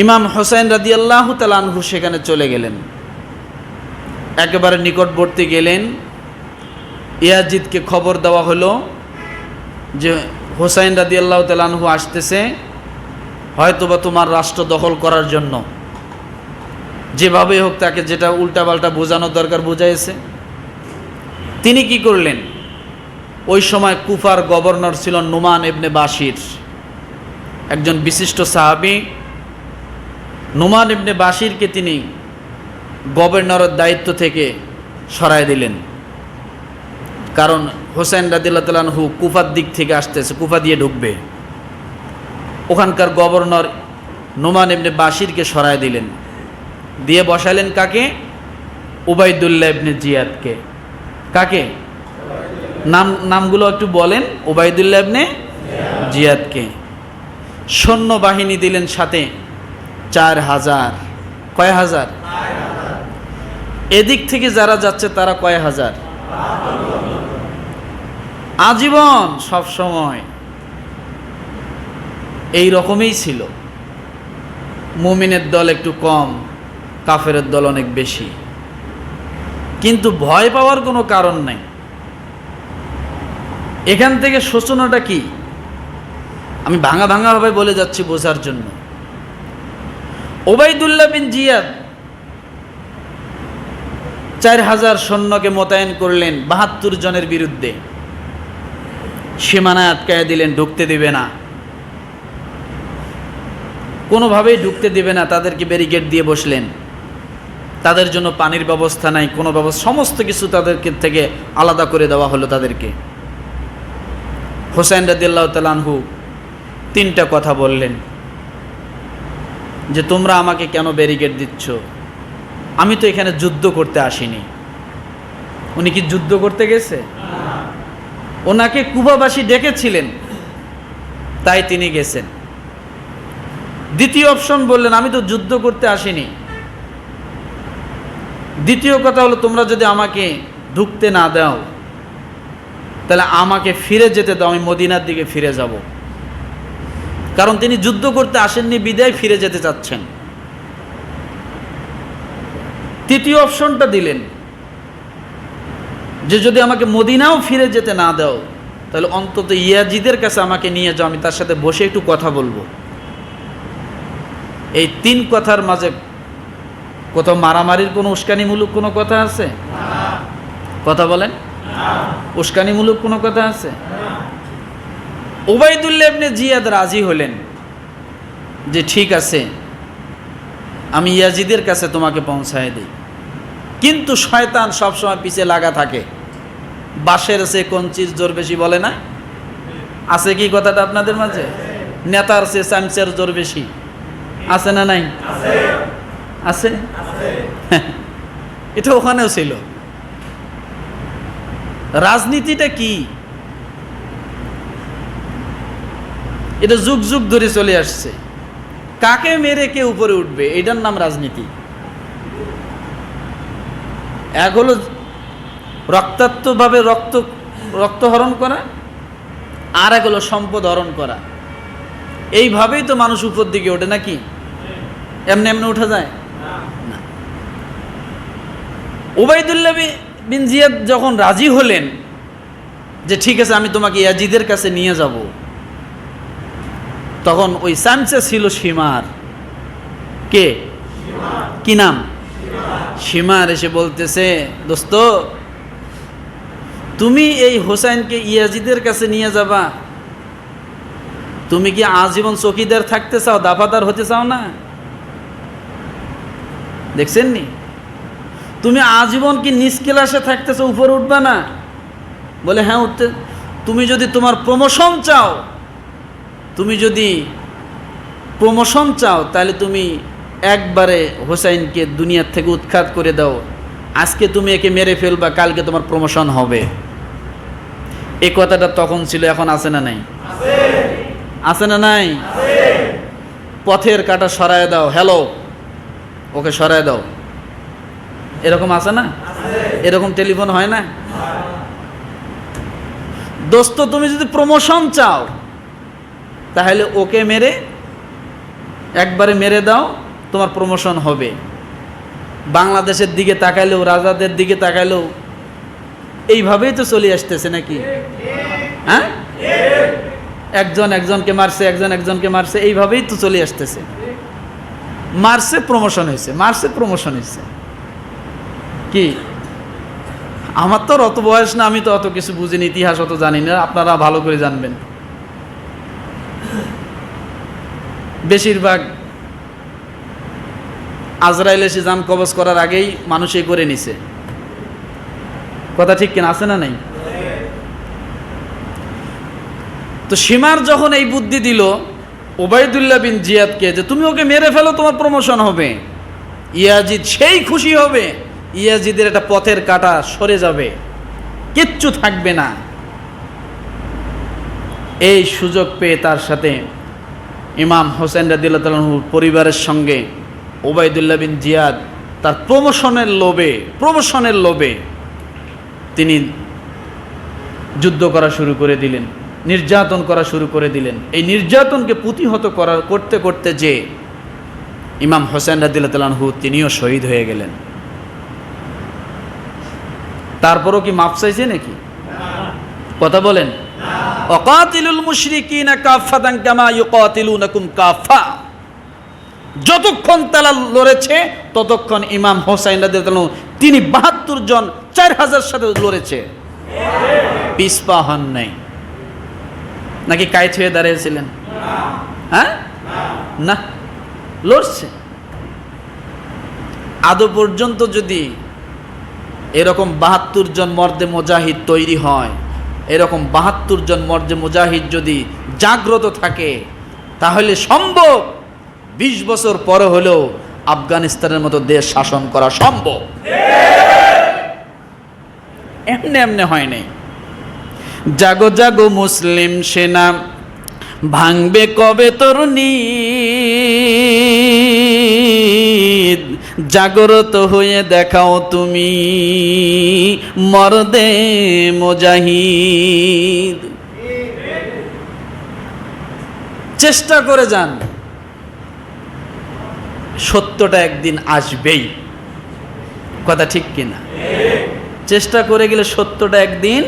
ইমাম হোসেন রাদিয়াল্লাহু তাআলা আনহু সেখানে চলে গেলেন, একেবারে নিকটবর্তী গেলেন, ইয়াজিদকে খবর দেওয়া হলো যে হোসাইন রাদিয়াল্লাহু তাআলা আনহু আসতেছে, হয়তোবা তোমার রাষ্ট্র দখল করার জন্য। যেভাবে হোক তাকে যেটা উল্টাপাল্টা বোঝানোর দরকার বুঝাইছে। তিনি কি করলেন? ওই সময় কুফার গভর্নর ছিল নুমান ইবনে বাশির, একজন বিশিষ্ট সাহাবী। নুমান ইবনে বাশিরকে তিনি গভর্নরের দায়িত্ব থেকে সরায় দিলেন, কারণ হোসেন রাদিয়াল্লাহু তাআলা আনহু কুফার দিক থেকে আসতেছে, কুফা দিয়ে ঢুকবে। ওখানকার গভর্নর নুমান ইবনে বাশিরকে সরায় দিলেন, দিয়ে বসালেন কাকে? উবাইদুল্লাহ ইবনে জিয়াদকে। কাকে? নামগুলো একটু বলেন। উবাইদুল্লাহ ইবনে জিয়াদকে। সৈন্যবাহিনী দিলেন সাথে 4000। কয় হাজার? এদিক থেকে যারা যাচ্ছে তারা কয় হাজার? আজীবন সব সময় এই রকমই ছিল। মুমিনের দল একটু কম, কাফেরের দল অনেক বেশি, কিন্তু ভয় পাওয়ার কোনো কারণ নাই। এখান থেকে সূচনাটা কি? আমি ভাঙা ভাঙাভাবে বলে যাচ্ছি বোঝার জন্য। ওবাইদুল্লাহ বিন জিয়াদ 4000 সৈন্যকে মোতায়েন করলেন 72 জনের বিরুদ্ধে। সীমানায় আটকায় দিলেন, ঢুকতে দিবে না, কোনোভাবেই ঢুকতে দিবে না। তাদেরকে ব্যারিকেড দিয়ে বসলেন। তাদের জন্য পানির ব্যবস্থা নাই, কোনো ব্যবস্থা, সমস্ত কিছু তাদেরকে থেকে আলাদা করে দেওয়া হলো তাদেরকে। হোসেন রাদিয়াল্লাহু তাআলা আনহু 3টা কথা বললেন যে তোমরা আমাকে কেন ব্যারিকেড দিচ্ছ? আমি তো এখানে যুদ্ধ করতে আসিনি। উনি কি যুদ্ধ করতে গেছে? ওনাকে কুবাবাসী ডেকেছিলেন, তাই তিনি গেছেন। দ্বিতীয় অপশন বললেন, আমি তো যুদ্ধ করতে আসিনি। দ্বিতীয় কথা হলো, তোমরা যদি আমাকে ঢুকতে না দাও তাহলে আমাকে ফিরে যেতে দাও, আমি মদিনার দিকে ফিরে যাব। কারণ তিনি যুদ্ধ করতে আসেননি বিদায় ফিরে যেতে চাচ্ছেন। তৃতীয় অপশনটা দিলেন যে যদি আমাকে মদিনাও ফিরে যেতে না দাও তাহলে অন্তত ইয়াজিদের কাছে আমাকে নিয়ে যাও, আমি তার সাথে বসে একটু কথা বলবো। এই 3 কথার মাঝে কোথাও মারামারির কোনো উস্কানিমূলক কোনো কথা আছে? কথা বলেন, উস্কানিমূলক কোনো কথা আছে? ওবাইদুল্লাহ ইবনে জিয়াদ রাজি হলেন যে ঠিক আছে, আমি ইয়াজিদের কাছে তোমাকে পৌঁছায় দিই। কিন্তু শয়তান সবসময় পিছে লাগা থাকে। বাঁশের চেয়ে কঞ্চির জোর বেশি বলে না? আছে কি কথাটা আপনাদের মাঝে? নেতার চেয়ে চামচের জোর বেশি আছে না নাই? আছে। এটা ওখানেও ছিল। রাজনীতিটা কি? এটা যুগ যুগ ধরে চলে আসছে। কাকে মেরে কে উপরে উঠবে, এটার নাম রাজনীতি। এক হলো রক্তাক্তভাবে রক্ত হরণ করা, আর এক হলো সম্পদ হরণ করা। এইভাবেই তো মানুষ উপর দিকে ওঠে, নাকি এমনি এমনি ওঠা যায় না। ওবাইদুল্লাহ বিন জিয়াদ যখন রাজি হলেন যে ঠিক আছে আমি তোমাকে ইয়াজিদের কাছে নিয়ে যাব, তখন ওই চামচা ছিল সীমার। কে? কি নাম? সীমার এসে বলতেছে, দোস্ত তুমি এই হোসেনকে ইয়াজিদের কাছে নিয়ে যাবা, তুমি কি আজীবন চৌকিদার থাকতে চাও, দাফাদার হতে চাও না? দেখছেন নি? তুমি আজীবন কি নিচ ক্লাসে থাকতে চাও, উপরে উঠবা না? বলে হ্যাঁ উঠতে। তুমি যদি তোমার প্রমোশন চাও, তুমি যদি প্রমোশন চাও তাহলে তুমি একবারে হোসেনকে দুনিয়ার থেকে উৎখাত করে দাও। আজকে তুমি একে মেরে ফেলবা, কালকে তোমার প্রমোশন হবে। এই কথাটা তখন ছিল, এখন আছে না নাই? আছে না নাই? পথের কাঁটা সরায় দাও, হ্যালো ওকে সরায় দাও, এরকম আছে না? এরকম টেলিফোন হয় না? দোস্ত তুমি যদি প্রমোশন চাও তাহলে ওকে মেরে একবারে মেরে দাও, তোমার প্রমোশন হবে। বাংলাদেশের দিকে তাকাইলেও, রাজাদের দিকে তাকাইলেও এইভাবেই তো চলে আসতেছে নাকি? হ্যাঁ, একজন একজনকে মারছে, একজন একজনকে মারছে, এইভাবেই তো চলে আসতেছে। মারছে প্রমোশন হয়েছে, মারছে প্রমোশন হয়েছে। কি আমার তো অত বয়স না, আমি তো অত কিছু বুঝিনি, ইতিহাস অত জানি না, আপনারা ভালো করে জানবেন। বেশিরভাগ আজরাইল এসে জান কবজ করার আগেই মানুষই করে নিছে। কথা ঠিক কিনা? আছে না নাই? তো সীমার যখন এই বুদ্ধি দিল ওবাইদুল্লাহ বিন জিয়াদকে যে তুমি ওকে মেরে ফেলো, তোমার প্রমোশন হবে, ইয়াজিদ সেই খুশি হবে, ইয়াজিদের একটা পথের কাঁটা সরে যাবে, কিচ্ছু থাকবে না। এই সুযোগ পেয়ে তার সাথে ইমাম হোসেন রাদিয়াল্লাহু তাআলা আনহু পরিবারের সঙ্গে ওবাইদুল্লাহ বিন জিয়াদ তার প্রমোশনের লোভে তিনি যুদ্ধ করা শুরু করে দিলেন, নির্যাতন করা শুরু করে দিলেন। এই নির্যাতনকে প্রতিহত করতে করতে যে ইমাম হোসেন রাদিয়াল্লাহু তাআলা আনহু তিনিও শহীদ হয়ে গেলেন। তারপরও কি মাপ চাইছে নাকি? কথা বলেন। ওয়াকাতিলুল মুশরিকিনা কাফাতান কামা ইউকাতিলুনাকুম কাফা, যতক্ষণ তারা লড়েছে ততক্ষণ ইমাম হোসাইন রাদিয়াল্লাহু আনহু তিনি ৭২ জন ৪,০০০ সাথে লড়েছে, পিছপা হন নাই। নাকি কাইত হয়ে দাঁড়িয়েছিলেন? হ্যাঁ, না, লড়ছে। আদৌ পর্যন্ত যদি এরকম ৭২ জন মর্দে মুজাহিদ তৈরি হয়, এরকম ৭২ জন মর্দে মুজাহিদ যদি জাগ্রত থাকে, তাহলে সম্ভব ২০ বছর পরে হলেও আফগানিস্তানের মতো দেশ শাসন করা সম্ভব। এমনি এমনি হয় নাই। জাগো জাগো মুসলিম সেনা, ভাঙবে কবে তোর নিদ, জাগ্রত হয়ে দেখাও তুমি মর্দে মুজাহিদ। চেষ্টা করে যান, সত্যটা একদিন আসবেই। কথা ঠিক কিনা? চেষ্টা করে গেলে সত্যটা একদিন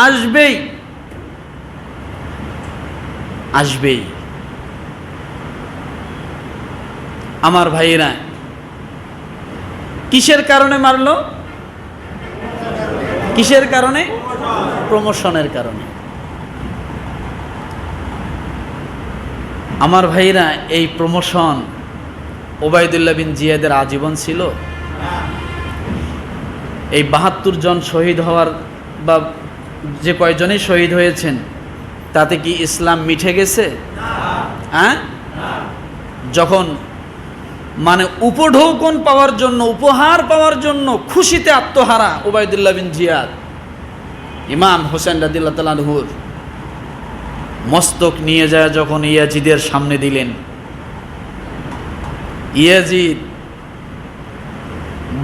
আসবেই, আসবেই। আমার ভাইয়েরা, কিসের কারণে মারলো? কিসের কারণে? প্রমোশনের কারণে। আমার ভাইয়েরা, এই প্রমোশন ওবায়দুল্লাহ বিন জিয়াদের আজীবন ছিল? এই ৭২ জন শহীদ হওয়ার বা যে কয়জনই শহীদ হয়েছেন তাতে কি ইসলাম মিঠে গেছে? হ্যাঁ, যখন মানে উপঢৌকন পাওয়ার জন্য, উপহার পাওয়ার জন্য খুশিতে আত্মহারা ওবায়দুল্লাহ বিন জিয়াদ, ইমাম হোসেন রাদিয়াল্লাহু তাআলা আনহুর মস্তক নিয়ে যায় যখন ইয়াজিদের সামনে দিলেন, ইয়াজিদ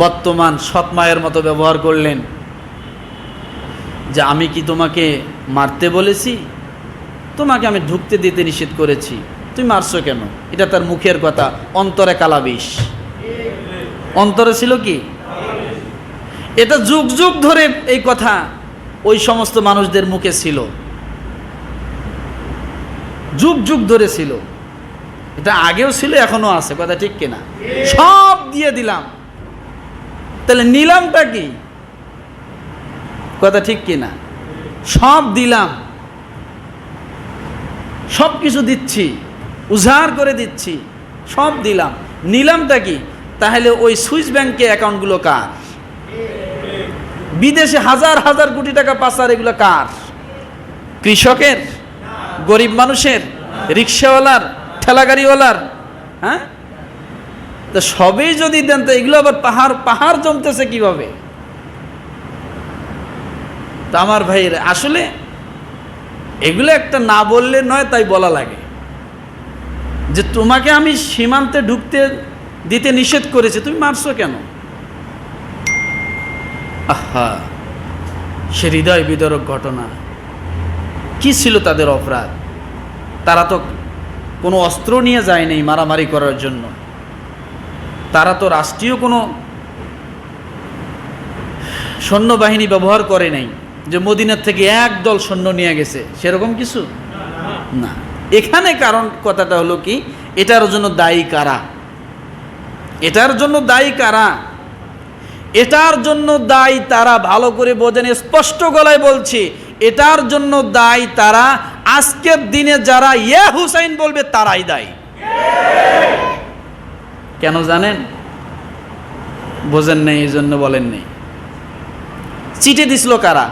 বর্তমান সৎ মায়ের মতো ব্যবহার করলেন যে আমি কি তোমাকে মারতে বলেছি? তোমাকে আমি ঢুকতে দিতে নিষেধ করেছি, তুমি মারছো কেন? এটা তার মুখের কথা, অন্তরে কালাবিষ। অন্তরে ছিল কি? এটা যুগ যুগ ধরে এই কথা ওই সমস্ত মানুষদের মুখে ছিল, যুগ যুগ ধরে ছিল। এটা আগেও ছিল, এখনো আছে। কথা ঠিক কিনা? সব দিয়ে দিলাম, তাহলে নিলামটা কি? কথা ঠিক কিনা? সব দিলাম, সব কিছু দিচ্ছি, উজাড় করে দিচ্ছি, সব দিলাম, নিলামটা কি? তাহলে ওই সুইস ব্যাংকে অ্যাকাউন্টগুলো কার? বিদেশে হাজার হাজার কোটি টাকা পাচার, এগুলো কার? কৃষকের, গরিব মানুষের, রিক্সাওয়ালার, ঠেলাগাড়িওয়ালার? হ্যাঁ, তো সবই যদি দেন তো এগুলো আবার পাহাড় পাহাড় জমতেছে কিভাবে? তা আমার ভাইয়ের, আসলে এগুলো একটা না বললে নয়, তাই বলা লাগে যে তোমাকে আমি সীমান্তে ঢুকতে দিতে নিষেধ করেছি, তুমি মারছো কেন? আহা, সে হৃদয় বিদারক ঘটনা। কি ছিল তাদের অপরাধ? তারা তো কোনো অস্ত্র নিয়ে যায় নাই মারামারি করার জন্য, তারা তো রাষ্ট্রীয় কোনো সৈন্যবাহিনী ব্যবহার করে নাই যে মদিনার থেকে একদল সৈন্য নিয়ে গেছে, সেরকম কিছু না। এখানে কারণ কথাটা হলো কি, এটার জন্য দায়ী কারা? এটার জন্য দায়ী কারা? এটার জন্য দায়ী তারা, ভালো করে বোঝেন, স্পষ্ট গলায় বলছি, এটার জন্য দায়ী তারা। আজকের দিনে যারা ইয়া হুসাইন বলবে তারাই দায়ী। কেন জানেন? বোঝেন নেই, এই জন্য বলেন নেই। চিঠি দিছিল কারা?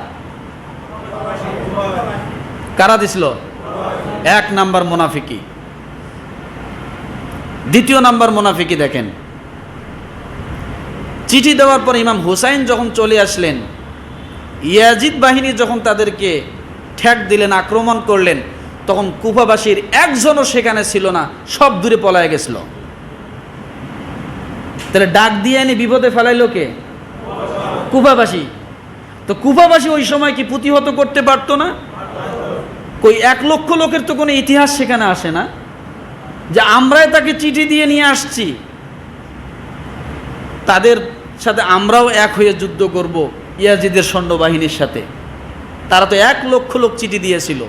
কারা দিছিল? এক নাম্বার মুনাফিকি। দ্বিতীয় নাম্বার মুনাফিকি দেখেন, চিঠি দেওয়ার পর ইমাম হুসাইন যখন চলে আসলেন, ইয়াজিদ বাহিনী যখন তাদেরকে ঠেক দিলেন, আক্রমণ করলেন, তখন কুফাবাসীর একজনও সেখানে ছিল না, সব দূরে পলায় গেছিল। তাহলে ডাক দিয়ে এনে বিপদে ফেলাইল কে? কুফাবাসী। তো কুফাবাসী ওই সময় কি প্রতিহত করতে পারতো না? কই ১ লক্ষ লোকের তো কোনো ইতিহাস সেখানে আসে না যে আমরাই তাকে চিঠি দিয়ে নিয়ে আসছি, তাদের সাথে আমরাও এক হয়ে যুদ্ধ করব ইয়াজিদের সৈন্যবাহিনীর সাথে। তারা তো ১ লক্ষ লোক চিঠি দিয়েছিল।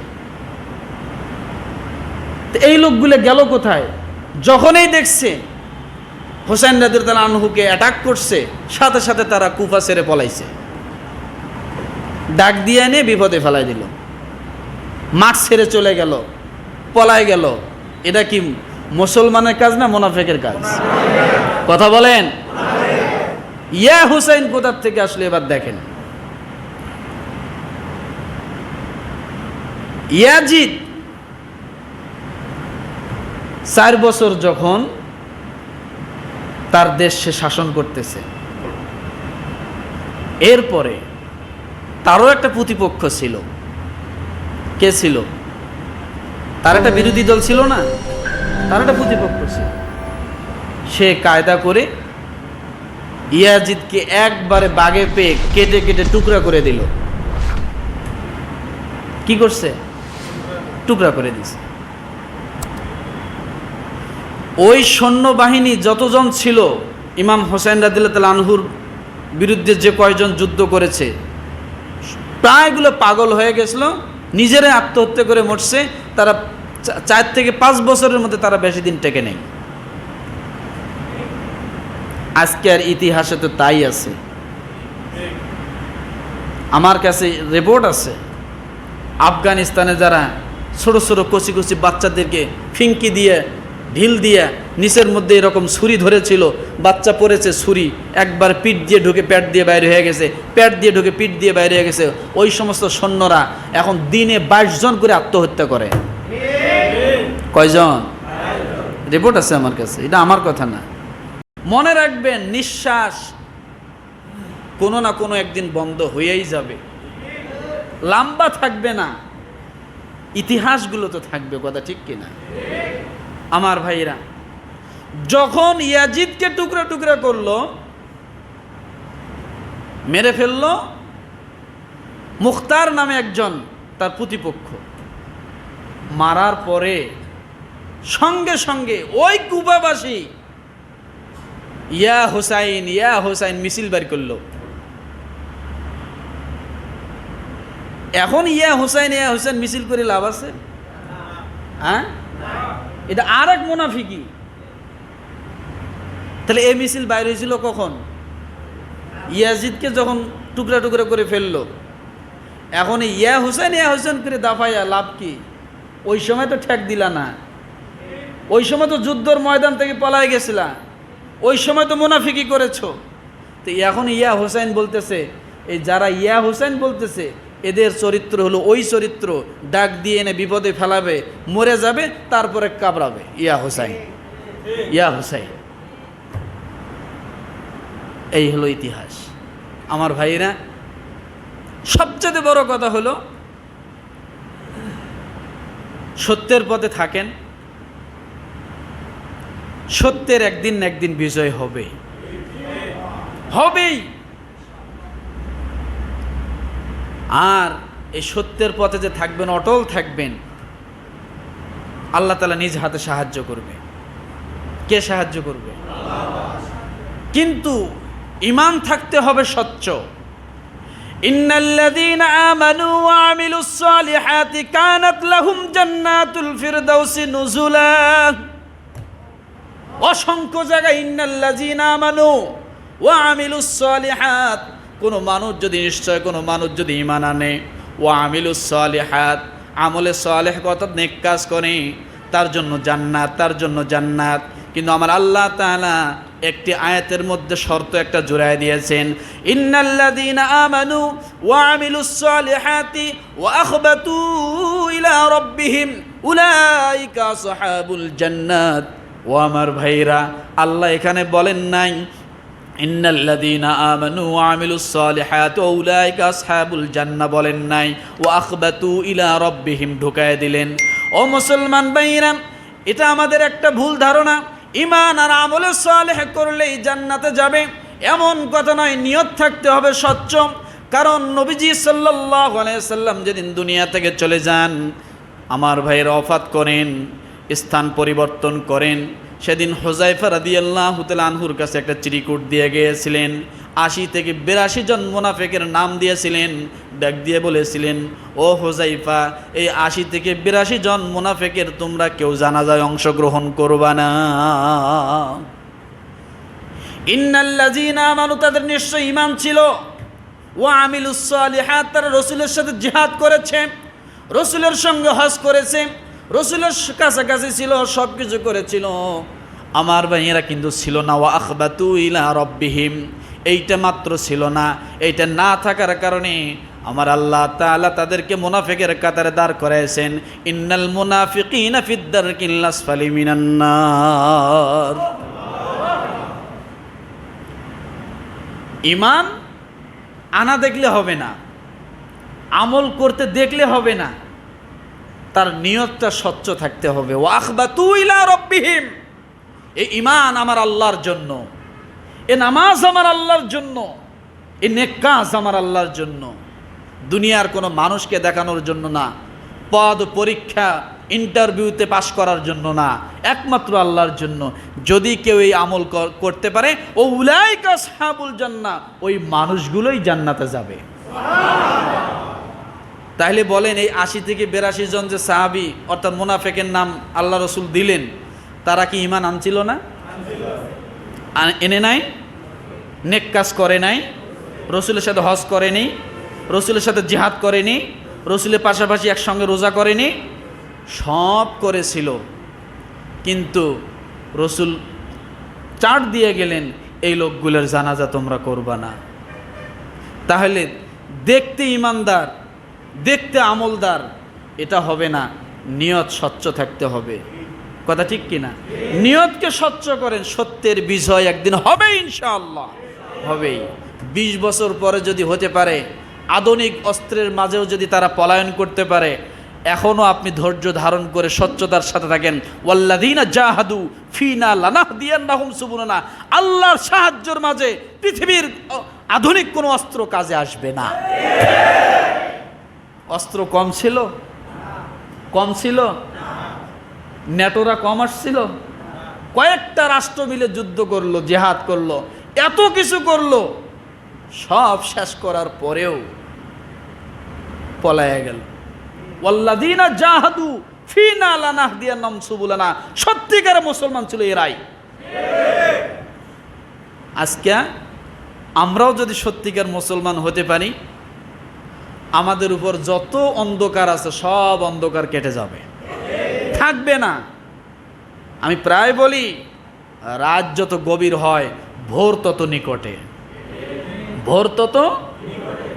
তো এই লোকগুলো গেল কোথায়? যখনই দেখছে হোসেন রাদিয়াল্লাহু আনহুকে অ্যাটাক করছে, সাথে সাথে তারা কুফা ছেড়ে পলাইছে, ডাক দিয়ে এনে বিপদে ফেলাই দিল, মাঠ ছেড়ে চলে গেল, পলায় গেল। এটা কি মুসলমানের কাজ না মুনাফিকের কাজ? কথা বলেন। ইয়া হুসাইন কোথার থেকে আসলে এবার দেখেন। ইয়াজিদ 4 বছর যখন তার দেশ সে শাসন করতেছে, এরপরে তারও একটা প্রতিপক্ষ ছিল। কে ছিল? তার একটা বিরোধী দল ছিল না, তার একটা প্রতিপক্ষ ছিল। সে কায়দা করে ইয়াজিদকে একবারে বাগে পেয়ে কেটে কেটে টুকরা করে দিল। কি করছে? টুকরা করে দিছে। ওই সৈন্যবাহিনী যতজন ছিল, ইমাম হোসেন রাদিয়াল্লাহু আনহুর বিরুদ্ধে যে কয়জন যুদ্ধ করেছে, প্রায়গুলো পাগল হয়ে গেছিল, নিজেরাই আত্মহত্যা করে মরছে। তারা 4 থেকে 5 বছরের মধ্যে তারা বেশি দিন টেকে নেই। আজকের ইতিহাসে তো তাই আছে। আমার কাছে রিপোর্ট আছে, আফগানিস্তানে যারা ছোট ছোট কচি কচি বাচ্চাদেরকে ফিঙ্কি দিয়ে ঢিল দিয়ে নিচের মধ্যে এরকম ছুরি ধরেছিল, বাচ্চা পড়েছে, ছুরি একবার পিঠ দিয়ে ঢুকে পেট দিয়ে বাইরে হয়ে গেছে, পেট দিয়ে ঢুকে পিঠ দিয়ে বাইরে হয়ে গেছে। ওই সমস্ত সৈন্যরা এখন দিনে 22 জন করে আত্মহত্যা করে। কয়জন? রিপোর্ট আছে আমার কাছে, এটা আমার কথা না। মনে রাখবেন, নিঃশ্বাস কোনো না কোনো একদিন বন্ধ হয়েই যাবে, লম্বা থাকবে না, ইতিহাসগুলো তো থাকবে। কথা ঠিক কিনা? আমার ভাইরা, যখন ইয়াজিদকে টুকরা টুকরা করলো, মেরে ফেললো, মুখতার নামে একজন তার প্রতিপক্ষ, মারার পরে সঙ্গে সঙ্গে ওই কুফাবাসী ইয়া হুসাইন ইয়া হুসাইন মিছিল বের করলো। এখন ইয়া হুসাইন মিছিল করে লাভ আছে? হ্যাঁ, এটা আর এক মুনাফিকি। তাহলে এই মিছিল বাইরে হয়েছিল কখন? ইয়াজিদকে যখন টুকরা টুকরা করে ফেললো। এখন ইয়া হুসাইন করে দাফাইয়া লাভ কি? ওই সময় তো ঠেক দিলা না, ওই সময় তো যুদ্ধর ময়দান থেকে পলায় গেছিলা, ওই সময় তো মুনাফিকি করেছো। তো এখন ইয়া হুসাইন বলতেছে, এই যারা ইয়া হুসাইন বলতেছে এদের চরিত্র হলো ওই চরিত্র, ডাক দিয়ে এনে বিপদে ফেলাবে, মরে যাবে, তারপরে কাবড়াবে। ইয়া হুসাইন ইয়া হুসাইন। এই হলো ইতিহাস। আমার ভাইরা, সবচেয়ে বড় কথা হলো সত্যের পথে থাকেন, সত্যের একদিন না একদিন বিজয় হবে, হবেই। আর এই সত্যের পথে যে থাকবেন, অটল থাকবেন, আল্লাহ তাআলা নিজ হাতে সাহায্য করবে। কে সাহায্য করবে? কিন্তু ঈমান থাকতে হবে স্বচ্ছ। ইন্নাল্লাযীনা আমানু ওয়া আমিলুস সালিহাতি কানাত লাহুম জান্নাতুল ফিরদাউসি নুজুলা। অসংখ্য জায়গায় ইন্নাল্লাযীনা আমানু ওয়া আমিলুস সালিহাত, কোনো মানুষ যদি নিশ্চয় কোনো মানুষ যদি ঈমান আনে, ওয়া আমিলুস সালিহাত, আমলে সালেহ অর্থাৎ নেক কাজ করে, তার জন্য জান্নাত, তার জন্য জান্নাত। কিন্তু আমার আল্লাহ তাআলা একটি আয়াতের মধ্যে শর্ত একটা জোড়ায় দিয়েছেন, ইন্নাল্লাযীনা আমানু ওয়া আমিলুস সালিহাতি ওয়া আখবাতু ইলা রাব্বিহিম উলাইকা আসহাবুল জান্নাত। ও আমার ভাইরা, আল্লাহ এখানে বলেন নাই ইন্নাল্লাযীনা আমানু ওয়া আমিলুস সালিহাতি ওয়া উলাইকা আসহাবুল জান্নাহ, বলেন নাই ওয়া আখবাতু ইলা রাব্বিহিম, ঢুকায় দিলেন। ও মুসলমান ভাইরা, এটা আমাদের একটা ভুল ধারণা। ঈমান আর আমলে সালেহ করলেই জান্নাতে যাবে এমন কথা নয়, নিয়ত থাকতে হবে স্বচ্ছ। কারণ নবীজি সাল্লাল্লাহু আলাইহি সাল্লাম যেদিন দুনিয়া থেকে চলে যান, আমার ভাইয়েরা ওফাত করেন, স্থান পরিবর্তন করেন, সেদিন হুযায়ফা রাদিয়াল্লাহু তাআলা আনহুর কাছে একটা চিরকুট দিয়ে গিয়েছিলেন, 80 থেকে 82 জন মুনাফিকের নাম দিয়েছিলেন, ডাক দিয়ে বলেছিলেন, ও হুযায়ফা, এই 80 থেকে 82 জন মুনাফিকের তোমরা কেউ জানাজায় অংশগ্রহণ করবা না। ইন্নাল্লাযীনা আমানু, তাদের নিশ্চয় ঈমান ছিল, ওয়া আমিলুস সালিহাত, তারা রাসূলের সাথে জিহাদ করেছে, রাসূলের সঙ্গে হজ করেছে, রাসূলের কাছাকাছি ছিল, সব কিছু করেছিল। আমার ভাইয়েরা কিন্তু ছিল না ওয়া আখবাতু ইলা রাব্বিহিম, এইটা মাত্র ছিল না। এইটা না থাকার কারণে আমার আল্লাহ তাআলা তাদেরকে মুনাফিকের কাতারে দাঁড় করাইছেন। ইন্নাল মুনাফিকিনা ফিদ দারকিল আসফালি মিনান নার। ঈমান আনা দেখলে হবে না, আমল করতে দেখলে হবে না, তার নিয়তটা স্বচ্ছ থাকতে হবে। ওয়া আখবাতু ইলা রাব্বিহিম, এই ঈমান আমার আল্লাহর জন্য, এ নামাজ আমার আল্লাহর জন্য, এ নেক কাজ আমার আল্লাহর জন্য, দুনিয়ার কোনো মানুষকে দেখানোর জন্য না, পদ পরীক্ষা ইন্টারভিউতে পাশ করার জন্য না, একমাত্র আল্লাহর জন্য। যদি কেউ এই আমল করতে পারে, ও উলাইকা আসহাবুল জান্নাহ, ওই মানুষগুলোই জান্নাতে যাবে। তাহলে বলেন, এই 80 থেকে 82 জন যে সাহাবী অর্থাৎ মুনাফিকের নাম আল্লাহ রসুল দিলেন, তারা কি ঈমান আনছিল না? এনে নাই? নেক কাজ করে নাই? রসুলের সাথে হজ করেনি? রসুলের সাথে জিহাদ করেনি? রসুলের পাশাপাশি একসঙ্গে রোজা করেনি? সব করেছিল, কিন্তু রসুল চার্ট দিয়ে গেলেন, এই লোকগুলোর জানাজা তোমরা করবা না। তাহলে দেখতে ইমানদার, দেখতে আমলদার, এটা হবে না, নিয়ত স্বচ্ছ থাকতে হবে। কথা ঠিক কিনা? নিয়তকে স্বচ্ছ করেন, সত্যের বিজয় একদিন হবে ইনশাআল্লাহ, হবেই। 20 বছর পরে যদি হতে পারে, আধুনিক অস্ত্রের মাঝেও যদি তারা পলায়ন করতে পারে, এখনও আপনি ধৈর্য ধারণ করে স্বচ্ছতার সাথে থাকেন। ওয়াল্লাযীনা জাহাদু ফিনা লানাহদিয়ান্নাহুম সুবুলানা, আল্লাহর সাহায্যের মাঝে পৃথিবীর আধুনিক কোনো অস্ত্র কাজে আসবে না। অস্ত্র কম ছিল? কম ছিল? ন্যাটোরা কম আসছিল? কয়েকটা রাষ্ট্র মিলে যুদ্ধ করলো, জিহাদ করলো, এত কিছু করলো, সব শেষ করার পরেও পলায়া গেল। ওয়াল্লাযীনা জাহাদু ফিনা লানাহদিয়ান্নাহুম সুবুলানা, সত্যিকার মুসলমান ছিল এরাই। আজকে আমরাও যদি সত্যিকার মুসলমান হতে পারি, আমাদের উপর যত অন্ধকার আছে সব অন্ধকার কেটে যাবে, থাকবে না। আমি প্রায় বলি, রাত যত গভীর হয়, ভোর তত নিকটে, ভোর তত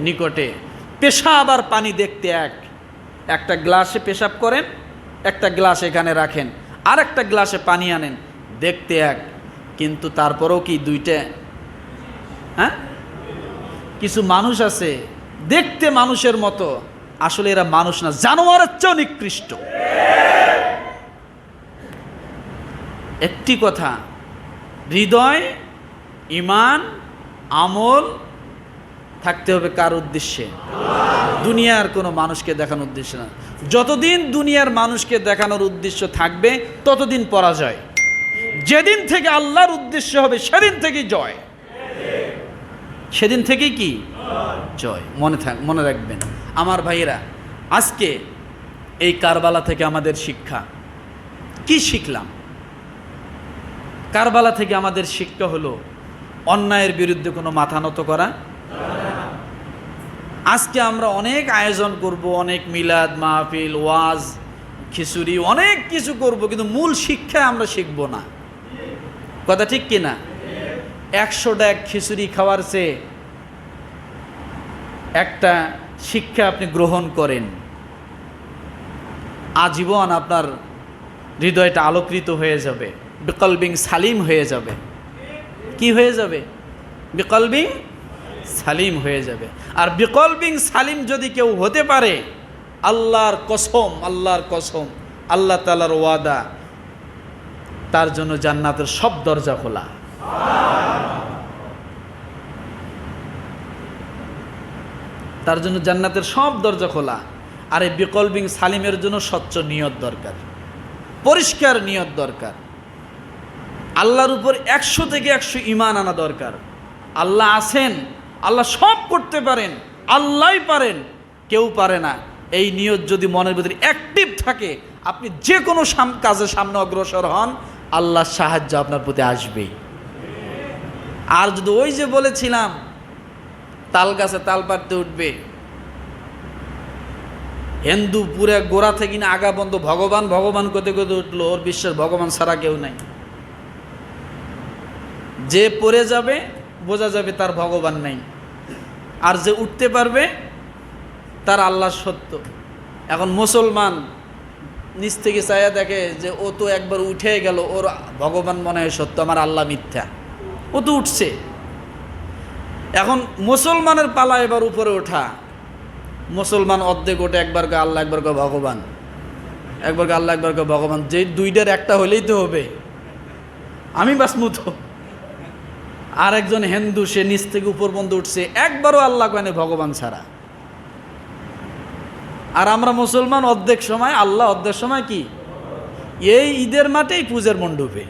নিকটে। পেশাব আর পানি দেখতে এক, একটা গ্লাসে পেশাব করেন, একটা গ্লাস এখানে রাখেন, আর একটা গ্লাসে পানি আনেন, দেখতে এক, কিন্তু তারপরেও কি দুইটা? হ্যাঁ, কিছু মানুষ আছে দেখতে মানুষের মতো, আসলে এরা মানুষ না, জানোয়ারের চেয়েও নিকৃষ্ট। একটি কথা, হৃদয়, ঈমান, আমল থাকতে হবে কার উদ্দেশ্যে? দুনিয়ার কোনো মানুষকে দেখানোর উদ্দেশ্যে না। যতদিন দুনিয়ার মানুষকে দেখানোর উদ্দেশ্য থাকবে, ততদিন পরাজয়। যেদিন থেকে আল্লাহর উদ্দেশ্য হবে, সেদিন থেকেই জয়, সেদিন থেকেই কি জয়। মনে রাখবেন আমার ভাইয়েরা, আজকে এই কারবালা থেকে আমাদের শিক্ষা কি শিখলাম? কারবালা থেকে আমাদের শিক্ষা হলো, অন্যায়ের বিরুদ্ধে কোনো মাথা নত করা। আজকে আমরা অনেক আয়োজন করব, অনেক মিলাদ মাহফিল, ওয়াজ, খিচুড়ি, অনেক কিছু করব, কিন্তু মূল শিক্ষা আমরা শিখব না। কথা ঠিক কিনা? 100টা খিচুড়ি খাওয়ার চেয়ে একটা শিক্ষা আপনি গ্রহণ করেন, আজীবন আপনার হৃদয়টা আলোকিত হয়ে যাবে, বিকলবিং সালিম হয়ে যাবে। কি হয়ে যাবে? বিকলবিং সালিম হয়ে যাবে। আর বিকলবিং সালিম যদি কেউ হতে পারে, আল্লাহর কসম, আল্লাহর কসম, আল্লাহ তাআলার ওয়াদা, তার জন্য জান্নাতের সব দরজা খোলা। তার জন্য জান্নাতের সব দরজা খোলা। আর এই বিকলবিং সালিমের জন্য স্বচ্ছ নিয়ত দরকার, পরিষ্কার নিয়ত দরকার, আল্লাহর উপর 100 থেকে 100 ঈমান আনা দরকার। আল্লাহ আছেন, আল্লাহ সব করতে পারেন, আল্লাহই পারেন, কেউ পারে না, এই নিয়ত যদি মনের ভিতরে অ্যাক্টিভ থাকে, আপনি যে কোনো কাজের সামনে অগ্রসর হন, আল্লাহর সাহায্য আপনার প্রতি আসবেই। আর যদি ওই যে বলেছিলাম তাল গাছে তাল পাড়তে উঠবে, হিন্দু পুরে গোড়া থেকে না আগা বন্ধ ভগবান ভগবান করতে করতে উঠলো, ওর বিশ্বাস ভগবান ছাড়া কেউ নাই। যে পড়ে যাবে বোঝা যাবে তার ভগবান নাই, আর যে উঠতে পারবে তার আল্লাহ সত্য। এখন মুসলমান নিচ থেকে চাইয়া দেখে যে ও তো একবার উঠে গেল, ওর ভগবান মনে হয় সত্য, আমার আল্লাহ মিথ্যা, ও তো উঠছে। এখন মুসলমানের পালা এবার উপরে ওঠা, মুসলমান অর্ধেক ওঠে, একবার কে আল্লাহ, একবার কে ভগবান, একবার কে আল্লাহ, একবার কে ভগবান, যে দুইটার একটা হলেই তো হবে, আমি বাসমুত। আর একজন হিন্দু, সে নিচ থেকে উপর পর্যন্ত উঠছে, একবারও আল্লাহ কেন ভগবান ছাড়া। আর আমরা মুসলমান অর্ধেক সময় আল্লাহ, অর্ধেক সময় কি এই ঈদের মাঠেই পূজার মণ্ডপে।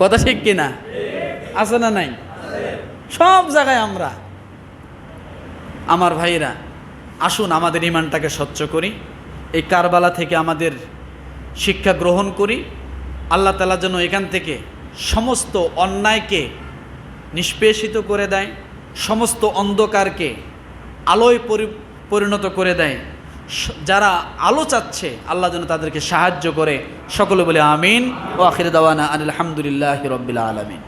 কথা ঠিক কিনা? আছে না নাই? সব জায়গায় আমরা। আমার ভাইরা, আসুন আমাদের ইমানটাকে স্বচ্ছ করি, এই কারবালা থেকে আমাদের শিক্ষা গ্রহণ করি। আল্লাহ তাআলা যেন এখান থেকে সমস্ত অন্যায়কে নিষ্পেষিত করে দেয়, সমস্ত অন্ধকারকে আলোয় পরিণত করে দেয়। যারা আলো চাচ্ছে আল্লাহ যেন তাদেরকে সাহায্য করে। সকলে বলে আমিন। ও আখির দাওয়ানা আলহামদুলিল্লাহি রাব্বিল আলামিন।